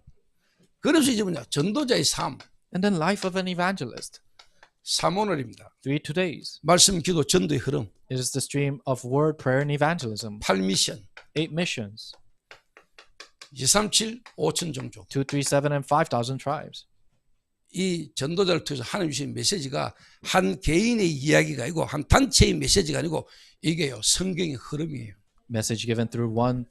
그래서 이제 전도자의 삶. And then life of an evangelist. 3오늘입니다. 3 2days. 말씀, 기도, 전도의 흐름. It is the stream of word, prayer, and evangelism. 8미션. 8 missions. 237 5천 종족. 2, 3, 7, and 5,000 tribes. 이 전도자를 통해서 하나님 주신 메시지가 한 개인의 이야기가 아니고 한 단체의 메시지가 아니고 이게요 성경의 흐름이에요. Message given through one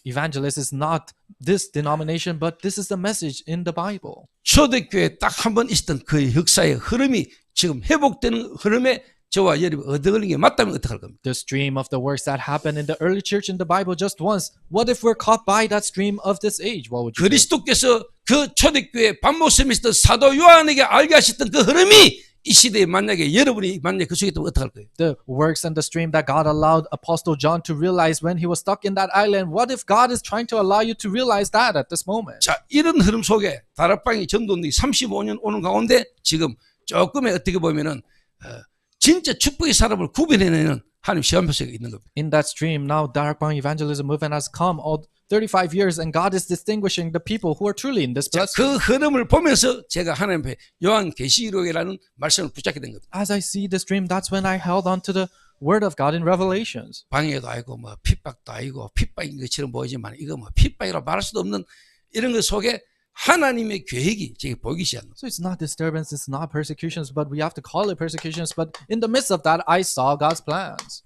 evangelist is not this denomination, but this is the message in the Bible. 초대교회에 딱 한 번 있었던 그 역사의 흐름이 지금 회복되는 흐름에 저와 여러분이 얻어걸린 게 맞다면 어떡할 겁니까? The stream of the works that happened in the early church in the Bible just once. What if we're caught by that stream of this age? What would you do? 그리스도께서 그 초대교회 반모섬에 있었던 사도 요한에게 알게 하셨던 그 흐름이 이 시대에 만약에 여러분이 만약에 그 속에 있다면 어떡할 거예요? The works and the stream that God allowed Apostle John to realize when he was stuck in that island. What if God is trying to allow you to realize that at this moment? 자, 이런 흐름 속에 다락방이 전도운동이 35년 오는 가운데 지금 조금의 어떻게 보면은 진짜 축복의 사람을 구별해내는 하나님 시간표 속에 있는 겁니다. In that stream, now Darakbang evangelism movement has come all 35 years, and God is distinguishing the people who are truly in this 자, blessing. 그 흐름을 보면서 제가 하나님 앞에 요한계시록이라는 말씀을 붙잡게 된 겁니다. As I see the stream, that's when I held on to the word of God in Revelations. 방해도 아니고 뭐 핍박도 아니고 핍박인 것처럼 보이지만 이거 뭐 핍박이라고 말할 수도 없는 이런 것 속에 하나님의 계획이 제게 보이기 시작합니다. So it's not disturbance, it's not persecutions, but we have to call it persecutions. But in the midst of that, I saw God's plans.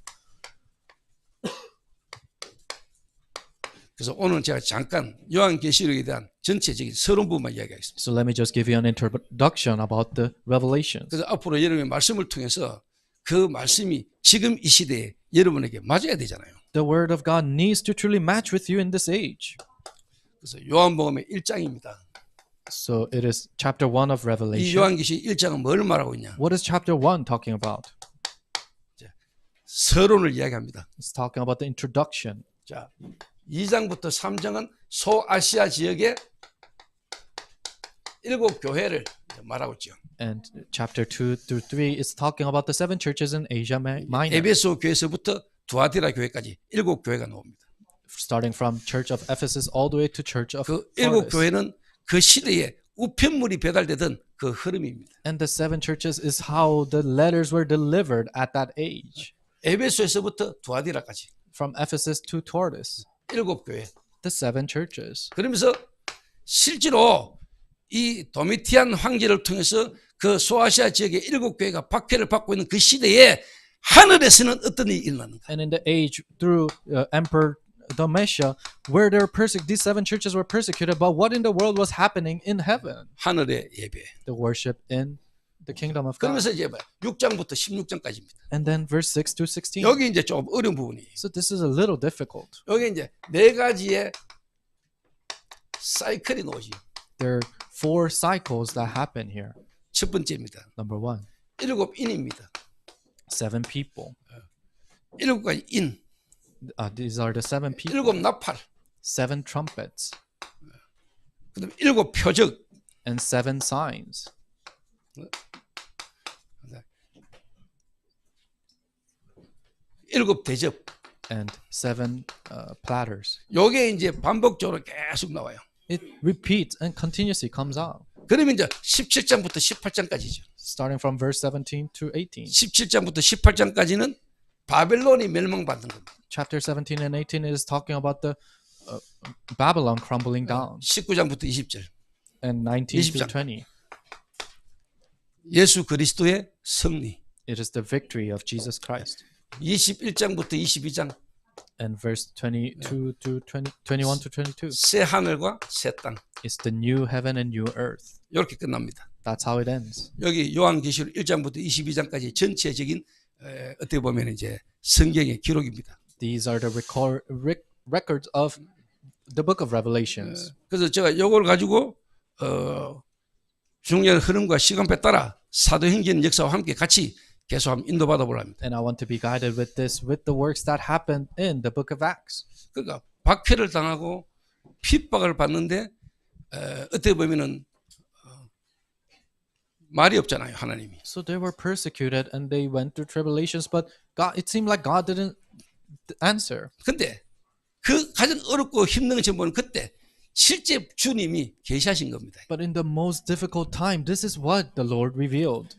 그래서 오늘 제가 잠깐 요한계시록에 대한 전체적인 서론 부분만 이야기하겠습니다. So let me just give you an introduction about the Revelations. 그래서 앞으로 여러분의 말씀을 통해서 그 말씀이 지금 이 시대에 여러분에게 맞아야 되잖아요. The word of God needs to truly match with you in this age. 그래서 요한복음의 1장입니다. So it is chapter 1 of 이 Revelation. 요한계시 1장은 뭘 말하고 있냐? What is chapter 1 talking about? 서론을 이야기합니다. It's talking about the introduction. 자, 2장부터 3장은 소아시아 지역의 7교회를 말하고 있죠. And chapter 2 through 3 is talking about the 7 churches in Asia Minor, 에베소 교회에서부터 두아디라 교회까지 7교회가 나옵니다. starting from Church of Ephesus all the way to Church of 그 Sardis. 7교회는 그 시대에 우편물이 배달되던 그 흐름입니다. And the 7 churches is how the letters were delivered at that age. 에베소에서부터 두아디라까지 From Ephesus to Tordis, 7교회. the 7 churches. 그러면서 실제로 이 도미티안 황제를 통해서 그 소아시아 지역의 7교회가 박해를 받고 있는 그 시대에 하늘에서는 어떤 일이 일어납니다. And in the age through Emperor Domitian, where these 7 churches were persecuted, but what in the world was happening in heaven? 하늘의 예배. The worship in the kingdom of God. 그러면서 이제 6장부터 16장까지입니다. And then verse 6 to 16. 여기 이제 좀 어려운 부분이. So this is a little difficult. 여기 이제 4가지의 사이클이 나오지. There are 4 cycles that happen here. 첫 번째입니다. Number 1, 7인입니다. 7 people. 7가지 인, These are the 7 people. 7 나팔, 7 trumpets 그다음에 7 표적, and 7 signs. 7 대접. And 7 platters. 요게 이제 반복적으로 계속 나와요. It repeats and continuously comes out. 그러면 이제 17장부터 18장까지죠. Starting from verse 17 to 18. 17장부터 18장까지는 바벨론이 멸망받는 겁니다. Chapter 17 and 18 is talking about the Babylon crumbling down. 19장부터 20절. And 19 to 20장. 20. 예수 그리스도의 승리. It is the victory of Jesus Christ. 21장부터 22장. And verse 22 to 21 to 22 새 하늘과 새 땅. is the new heaven and new earth. 이렇게 끝납니다. That's how it ends. 여기 요한계시록 1장부터 22장까지 전체적인 어떻게 보면 이제 성경의 기록입니다. These are the records of the book of Revelations. 그래서 제가 이걸 가지고 중요한 흐름과 시간표에 따라 사도행전 역사와 함께 같이 계속 한번 인도받아 보려 합니다. And I want to be guided with this, with the works that happened in the book of Acts. 그러니까 박해를 당하고 핍박을 받는데 어떻게 보면은 말이 없잖아요, 하나님이. So they were persecuted and they went through tribulations, but God, it seemed like God didn't answer. 근데 그 가장 어렵고 힘든 것을 보는 그때 실제 주님이 계시하신 겁니다. But in the most difficult time, this is what the Lord revealed.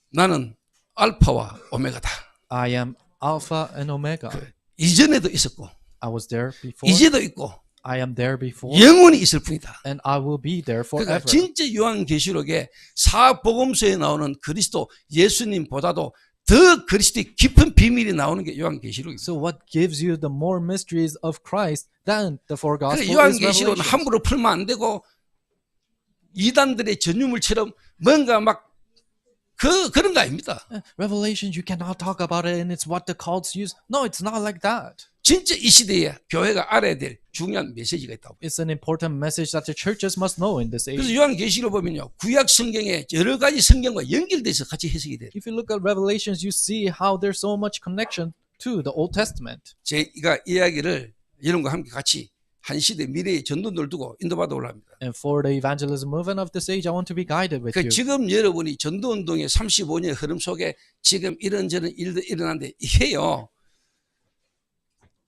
나는 알파와 오메가다. I am Alpha and Omega. 이전에도 있었고 I was there before. 이제도 있고 I am there before. 영원히 있을 뿐이다. And I will be there 그러니까 forever. 진짜 요한계시록에 사복음서에 나오는 그리스도 예수님보다도 더 그리스도의 깊은 비밀이 나오는 게 요한계시록입니다. So what gives you the more mysteries of Christ than the four 그래서 gospels is 요한계시록은 Revelation. 함부로 풀면 안 되고 이단들의 전유물처럼 뭔가 막 그런 거 아닙니다. Revelation, you cannot talk about it and it's what the cults use. No, it's not like that. 진짜 이 시대에 교회가 알아야 될 중요한 메시지가 있다고. It's an important message that the churches must know in this 그래서 age. 요한계시록 보면요, 구약 성경에 여러 가지 성경과 연결돼서 같이 해석이 돼요. If you look at Revelations, you see how there's so much connection to the Old Testament. 제가 이야기를 여러분과 함께 같이 한 시대 미래의 전도를 두고 인도받아 올랍니다. And for the evangelism movement of this age, I want to be guided with you. 지금 여러분이 전도운동의 35년의 흐름 속에 지금 이런저런 일도 일어나는데 이게요,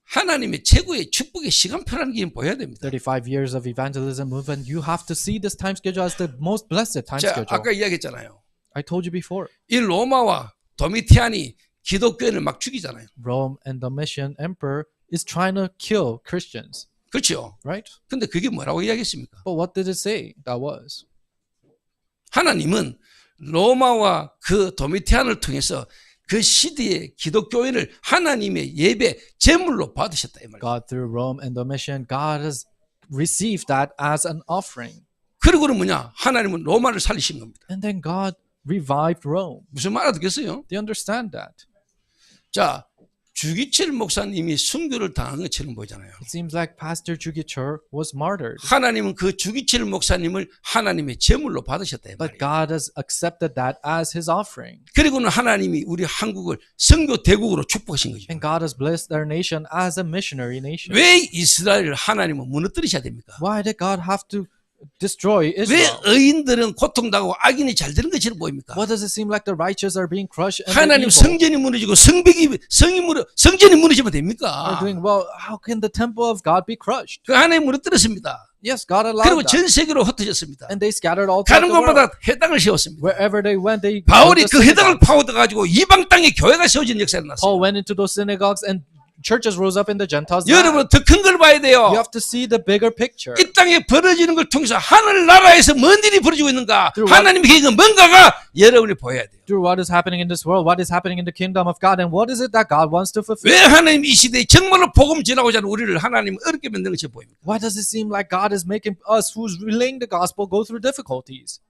하나님의 최고의 축복의 시간표라는 게 보여야 됩니다. 35 years of evangelism movement, you have to see this time schedule as the most blessed time 제가 schedule. 아까 이야기했잖아요. I told you before. 이 로마와 도미티안이 기독교인을 막 죽이잖아요. Rome and Domitian Emperor is trying to kill Christians, 그렇죠. right? 근데 그게 뭐라고 이야기했습니까? But what did it say that was? 하나님은 로마와 그 도미티안을 통해서 그 시대의 기독교인을 하나님의 예배 제물로 받으셨다 이 말이에요. God through Rome and Domitian, God has received that as an offering. 그리고는 뭐냐? 하나님은 로마를 살리신 겁니다. And then God revived Rome. 무슨 말 알아듣겠어요? Do you understand that? 자, 주기철 목사님이 순교를 당한 것처럼 보이잖아요. It seems like Pastor Jugichur was martyred. 하나님은 그 주기철 목사님을 하나님의 제물로 받으셨다 이 But 말이에요. God has accepted that as his offering. 그리고는 하나님이 우리 한국을 선교 대국으로 축복하신 거죠. And God has blessed our nation as a missionary nation. 왜 이스라엘을 하나님은 무너뜨리셔야 됩니까? Why did God have to destroy 왜 Israel? 의인들은 고통당하고 악인이 잘 되는 것처럼 보입니까? Why does it seem like the righteous are being crushed and the 하나님 evil 성전이 무너지고 성전이 무너지면 are 됩니까? doing well? How can the temple of God be crushed? 그 하나님 무너뜨렸습니다. Yes, God 그리고 allowed that. 전 세계로 흩어졌습니다. And they scattered all throughout 가는 the world. 곳마다 해당을 세웠습니다. Wherever they went, they 바울이 built 그 a 해당을 synagogue. 파고들어가지고 이방 땅에 교회가 세워진 역사가 났어요. Paul went into those synagogues and churches rose up in the Gentiles. 여러분 더 큰 걸 봐야 돼요. You have to see the bigger picture. 이 땅에 벌어지는 걸 통해서 하늘나라에서 뭔 일이 벌어지고 있는가 Through 하나님의 계획은 뭔가가 여러분이 보여야 돼요. Through what is happening in this world, what is happening in the kingdom of God, and what is it that God wants to fulfill? 왜 하나님 이 시대에 정말로 복음 전하고자 하는 우리를 하나님 어렵게 만드는 것이 보입니다. Why does it seem like God is making us who's relaying the gospel go through difficulties?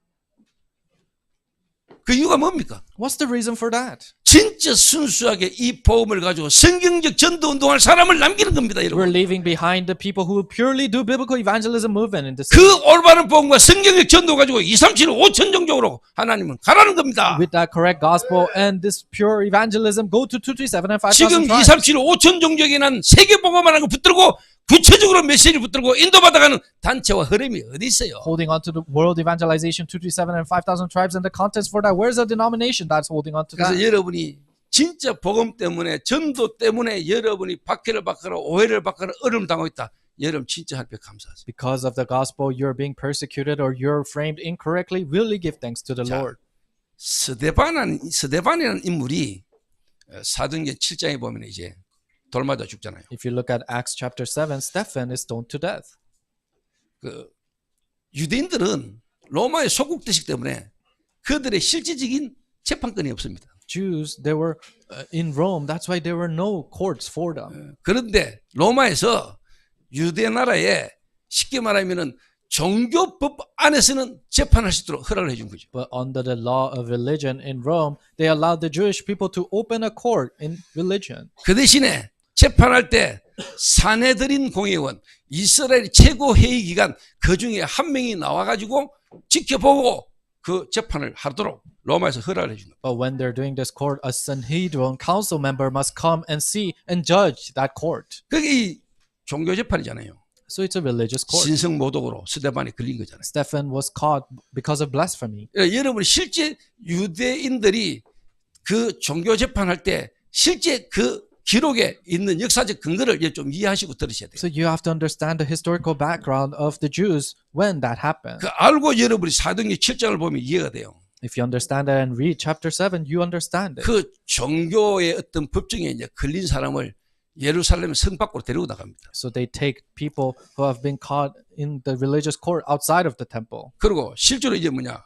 그 이유가 뭡니까? What's the reason for that? 진짜 순수하게 이 복음을 가지고 성경적 전도 운동할 사람을 남기는 겁니다, We're 여러분. leaving behind the people who purely do biblical evangelism movement in this. 그 올바른 복음과 성경적 전도 가지고 2, 3, 7, 5천 종족으로 하나님은 가라는 겁니다. With that correct gospel and this pure evangelism, go to 237 and 5,000 지금 2, tribes. 3, 7, 5천 종족에 난 세계 복음하는 거 붙들고 구체적으로 메시지를 붙들고 인도받아가는 단체와 흐름이 어디 있어요? Holding on to the world evangelization 237 and 5,000 tribes and the contents for that. Where's the denomination that's holding on to 그래서 that? 여러분이 진짜 복음 때문에 전도 때문에 여러분이 박해를 받거나 오해를 받거나 어려움을 당하고 있다. 여러분 진짜 하나님께 감사하세요. Because of the gospel, you're being persecuted or you're framed incorrectly. Really give thanks to the 자, Lord. 스데반이라는 인물이 사도행전 7장에 보면 이제 돌 맞아 죽잖아요. If you look at Acts chapter 7, Stephen is stoned to death. 그 유대인들은 로마의 소국대식 때문에 그들의 실질적인 재판권이 없습니다. Jews, they were in Rome. That's why there were no courts for them. 그런데 로마에서 유대 나라에 쉽게 말하면은 종교법 안에서는 재판할 수 있도록 허락을 해준 거죠. But under the law of religion in Rome, they allowed the Jewish people to open a court in religion. 그 대신에 재판할 때 사내들인 공회원 이스라엘 최고 회의 기관 그 중에 한 명이 나와가지고 지켜보고 그 재판을 하도록 로마에서 허락을 해준 겁니다. But when they're doing this court, a Sanhedrin council member must come and see and judge that court. 그게 이 종교 재판이잖아요. So it's a religious court. 신성 모독으로 스데반이 걸린 거잖아요. Stephen was caught because of blasphemy. 여러분 실제 유대인들이 그 종교 재판할 때 실제 그 기록에 있는 역사적 근거를 좀 이해하시고 들으셔야 돼요. So you have to understand the historical background of the Jews when that happened. 그 알고 여러분이 사도행전 7장을 보면 이해가 돼요. If you understand that and read chapter 7, you understand it. 그 종교의 어떤 법정에 이제 걸린 사람을 예루살렘 성 밖으로 데리고 나갑니다. So they take people who have been caught in the religious court outside of the temple. 그리고 실제로 이제 뭐냐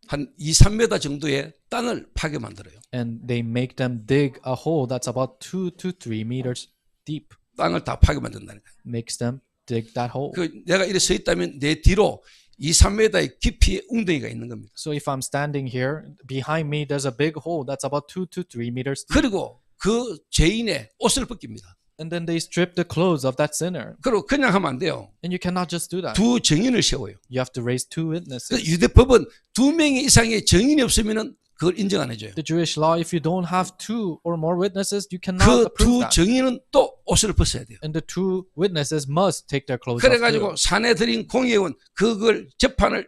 한 2, 3m 정도의 땅을 파게 만들어요. And they make them dig a hole that's about 2 to 3 meters deep. 땅을 다 파게 만든다니까. Makes them dig that hole. 그 내가 이렇게 서 있다면 내 뒤로 2, 3m의 깊이의 웅덩이가 있는 겁니다. So if I'm standing here, behind me there's a big hole that's about 2 to 3 meters deep. 그리고 그 죄인의 옷을 벗깁니다. And then they strip the clothes of that sinner. 그리고 그냥 하면 안 돼요. And you cannot just do that. 두 증인을 세워요. You have to raise 2 그 witnesses. 유대법은 2명 이상의 증인이 없으면은 그걸 인정 안 해줘요. The Jewish law, if you don't have 2 or more witnesses, you cannot 그 두 approve that. 증인은 또 옷을 벗어야 돼요. And the 2 witnesses must take their clothes off 그래가지고 too. 사내들인 공회원 그걸 재판을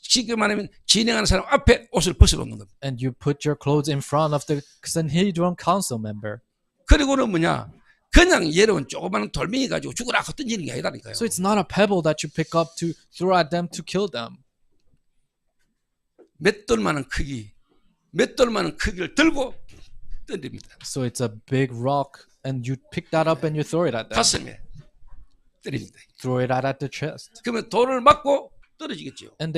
쉽게 말하면 진행하는 사람 앞에 옷을 벗어놓는 겁니다. And you put your clothes in front of the Sanhedrin council member. 그리고는 뭐냐 그냥 여러분 조그마한 돌멩이 가지고 죽으라 하고 던지는 게 아니다니까요. So it's not a pebble that you pick up to throw at them to kill them. 몇 돌만한 크기를 들고 던집니다. So it's a big rock and you pick that up and you throw it at them. 가슴에 때립니다. Throw it at the chest. 그러면 돌을 맞고 떨어지겠죠. and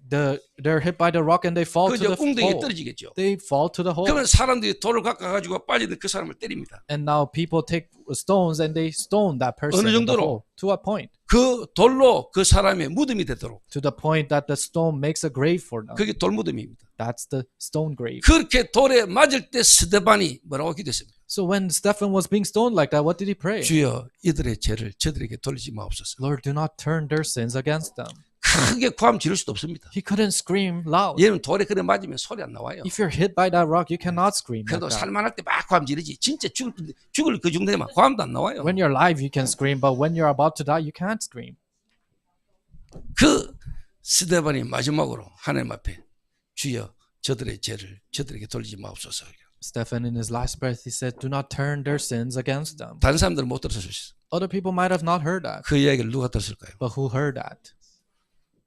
they're hit by the rock and they fall to 그저 the 웅덩이에 hole. 떨어지겠죠. They fall to the hole. 그러면 사람들이 돌을 깎아가지고 빠지는 그 사람을 때립니다. And now people take stones and they stone that person 어느 in the 정도로? hole to a point, 그 돌로 그 사람의 무덤이 되도록. to the point that the stone makes a grave for them. 그게 돌무덤입니다. That's the stone grave. 그렇게 돌에 맞을 때 스데반이 뭐라고 기도했습니까? So when Stephen was being stoned like that, what did he pray? 주여 이들의 죄를 저들에게 돌리지 마옵소서. Lord, do not turn their sins against them. 크게 고함 지를 수도 없습니다. He couldn't scream loud. 얘는 돌에 그래 맞으면 소리 안 나와요. If you're hit by that rock, you cannot scream like 그래도 that. 살만할 때 막 고함 지르지. 진짜 죽을 그 정도에 막 고함도 안 나와요. When you're alive, you can scream, but when you're about to die, you can't scream. 그 스데반이 마지막으로 하나님 앞에 주여 저들의 죄를 저들에게 돌리지 마옵소서. Stephen, in his last breath, he said, do not turn their sins against them. 다른 사람들은 못 들었을 수 있어요. Other people might have not heard that, 그 이야기를 누가 들었을까요? but who heard that?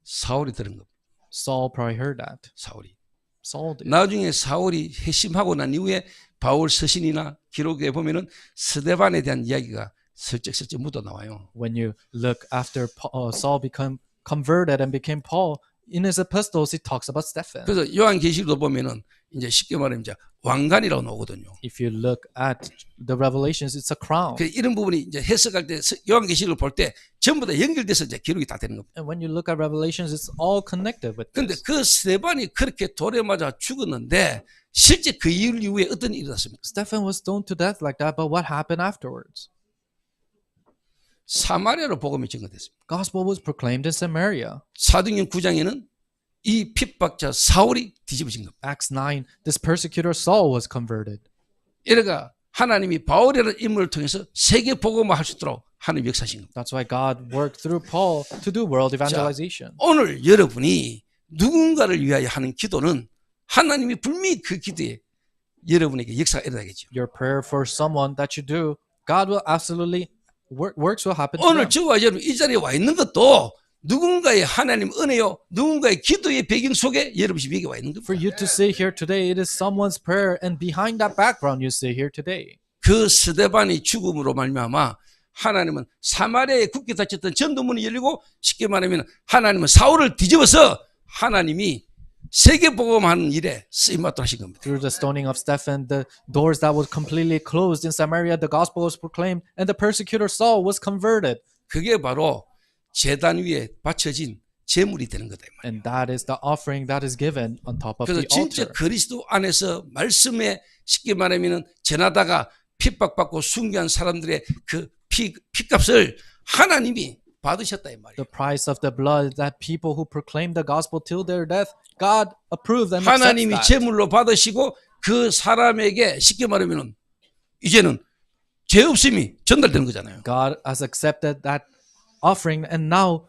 사울이 들은 겁니다. Saul probably heard that. 사울이. Saul did. 나중에 사울이 회심하고 난 이후에 바울 서신이나 기록에 보면은 스데반에 대한 이야기가 슬쩍슬쩍 묻어 나와요. When you look after Saul become converted and became Paul, in his epistles, he talks about Stephen. 그래서 요한계시록도 보면은 이제 쉽게 말하면 이제 왕관이라고 나오거든요. If you look at the Revelations, it's a crown. 그 이런 부분이 이제 해석할 때 요한계시록을 볼 때 전부 다 연결돼서 이제 기록이 다 되는 겁니다. And when you look at Revelations, it's all connected with 그런데 this. 그 스데반이 그렇게 돌에 맞아 죽었는데 실제 그 이후에 어떤 일이 일어났습니까? Stephen was stoned to death like that, but what happened afterwards? 사마리아로 복음이 전거됐습니다. Gospel was proclaimed in Samaria. 사도행전 9장에는 이 핍박자 사울이 뒤집어진 겁니다. Acts 9, this persecutor Saul was converted. 이래가 하나님이 바울이라는 인물을 통해서 세계 복음을 할 수 있도록 하나님 역사하신 겁니다. That's why God worked through Paul to do world evangelization. 오늘 여러분이 누군가를 위하여 하는 기도는 하나님이 분명히 그 기도에 여러분에게 역사가 일어나겠죠. Your prayer for someone that you do, God will absolutely works will happen to 오늘 them. 저와 여러분 이 자리에 와 있는 것도 누군가의 하나님 은혜요, 누군가의 기도의 배경 속에 여러분이 여기 와 있는 겁니다. For you to sit here today, it is someone's prayer, and behind that background, you sit here today. 그 스데반의 죽음으로 말미암아 하나님은 사마리아에 굳게 닫혔던 전도문이 열리고 쉽게 말하면 하나님은 사울을 뒤집어서 하나님이 세계 복음하는 일에 쓰임받도록 하신 겁니다. Through the stoning of Stephen, the doors that were completely closed in Samaria, the gospel was proclaimed, and the persecutor Saul was converted. 그게 바로 제단 위에 바쳐진 제물이 되는 거다. And that is the offering that is given on top of 그래서 the 진짜 altar. 그리스도 안에서 말씀에 쉽게 말하면 전하다가 핍박받고 순교한 사람들의 그 피값을 하나님이 받으셨다 이 말이에요. The price of the blood that people who proclaim the gospel till their death, God approved and accepts 하나님이 that. 제물로 받으시고 그 사람에게 쉽게 말하면 이제는 죄 없음이 전달되는 거잖아요. God has accepted that offering, and now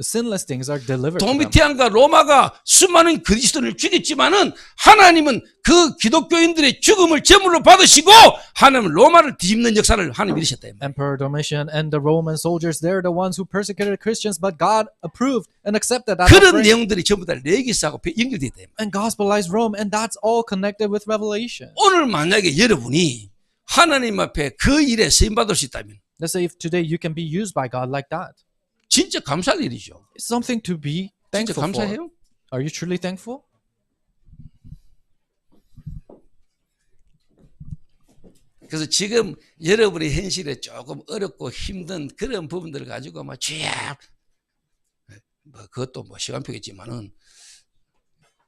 sinless things are delivered to them. 도미티안과 로마가 수많은 그리스도인을 죽였지만은 하나님은 그 기독교인들의 죽음을 제물로 받으시고 하나님은 로마를 뒤집는 역사를 하나님이 이루셨다. Emperor Domitian and the Roman soldiers, they're the ones who persecuted Christians, but God approved and accepted that 그런 offering 내용들이 전부 다 레기스하고 연결되어 있다. and gospelized Rome, and that's all connected with Revelation. 오늘 만약에 여러분이 하나님 앞에 그 일에 쓰임 받을 수 있다면 Let's say if today you can be used by God like that. 진짜 감사할 일이죠. It's something to be 진짜 thankful for. 감사해요. Are you truly thankful? 그래서 지금 여러분의 현실에 조금 어렵고 힘든 그런 부분들을 가지고 막 쥐약 뭐 그것도 뭐 시간표겠지만은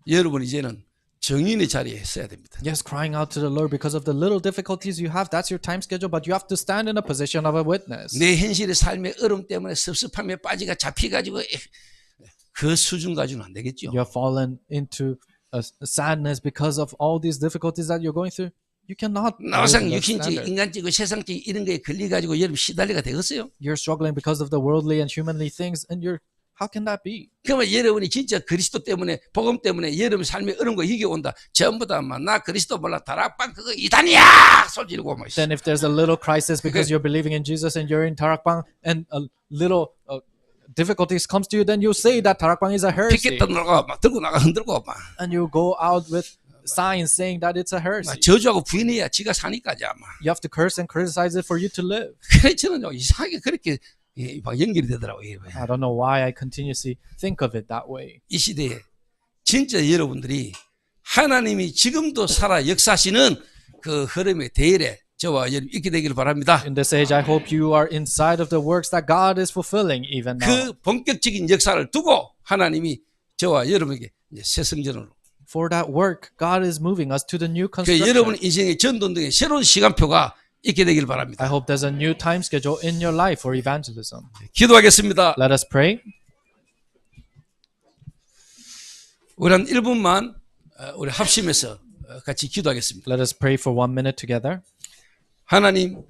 여러분 이제는 정인의 자리에 서야 됩니다. Yes, crying out to the Lord because of the little difficulties you have. That's your time schedule, but you have to stand in a position of a witness. 내 현실의 삶의 어려움 때문에 섭섭함에 빠지가 잡혀가지고 그 수준 가지고는 안 되겠죠. You have fallen into a sadness because of all these difficulties that you're going through. You cannot. 나상 live in that 육신적, standard. 인간적, 세상적 이런 거에 걸려가지고 여러분 시달리가 되겠어요? You're struggling because of the worldly and humanly things, and you're. How can that be? 그러면 여러분이 진짜 그리스도 때문에 복음 때문에 여러분 삶의 어려운 거 이겨온다. 전부 다 나 그리스도 몰라 다락방 그거 이단이야 소리 지르고 뭐 있어. Then if there's a little crisis because you're believing in Jesus and you're in Tarakbang, and a little difficulties comes to you, then you say that Tarakbang is a heresy, 피켓 들고 막 들고 나가 흔들고 막 and you go out with signs saying that it's a heresy. 저주하고 부인해야 지가 사니까지 아마. You have to curse and criticize it for you to live. 그래 저는 이상하게 그렇게 막 연결이 되더라고요. I don't know why I continuously think of it that way. 이 시대에 진짜 여러분들이 하나님이 지금도 살아 역사하시는 그 흐름의 대열에 저와 여러분 있게 되기를 바랍니다. In this age, I hope you are inside of the works that God is fulfilling even now. 그 본격적인 역사를 두고 하나님이 저와 여러분에게 이제 새 성전으로 For that work, God is moving us to the new 그 construction. 여러분 인생의 전도등의 새로운 시간표가 있게 되기를 바랍니다. I hope there's a new time schedule in your life for evangelism. 기도하겠습니다. Let us pray. 우리 한 1분만 우리 합심해서 같이 기도하겠습니다. Let us pray for 1 minute together. 하나님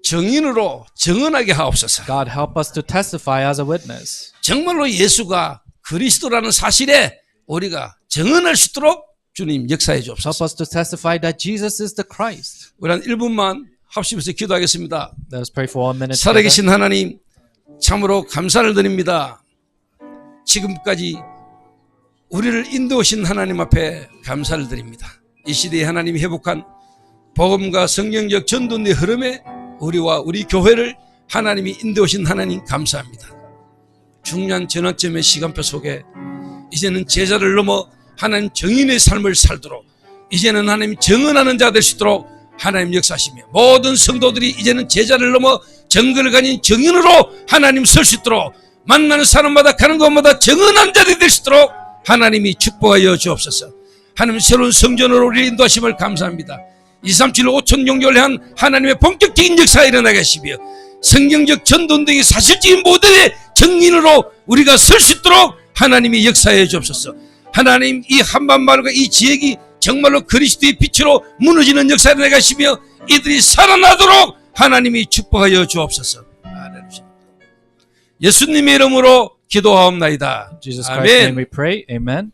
정인으로 정언하게 하옵소서. God, help us to testify as a witness. 정말로 예수가 그리스도라는 사실에 우리가 정언할 수 있도록 주님 역사해 Help 주옵소서. us to testify that Jesus is the Christ. 우리 한 1분만 합심해서 기도하겠습니다. Let us pray for 1 minute together. 살아계신 하나님 참으로 감사를 드립니다. 지금까지 우리를 인도하신 하나님 앞에 감사를 드립니다. 이 시대에 하나님이 회복한 복음과 성경적 전도의 흐름에 우리와 우리 교회를 하나님이 인도하신 하나님 감사합니다. 중요한 전환점의 시간표 속에 이제는 제자를 넘어 하나님 정인의 삶을 살도록 이제는 하나님 정언하는 자 될 수 있도록 하나님 역사하시며 모든 성도들이 이제는 제자를 넘어 정글을 가진 정인으로 하나님 설 수 있도록 만나는 사람마다 가는 곳마다 정언한 자들이 될 수 있도록 하나님이 축복하여 주옵소서. 하나님 새로운 성전으로 우리를 인도하심을 감사합니다. 237 5천 용교를 한 하나님의 본격적인 역사가 일어나게 하시며 성경적 전도 등의 사실적인 모델의 정인으로 우리가 설 수 있도록 하나님이 역사해 주옵소서. 하나님 이 한반마을과 이 지역이 정말로 그리스도의 빛으로 무너지는 역사를 일어나게 하시며 이들이 살아나도록 하나님이 축복하여 주옵소서. 할렐루야. 예수님의 이름으로 기도하옵나이다. Jesus Christ's name 아멘. we pray. Amen.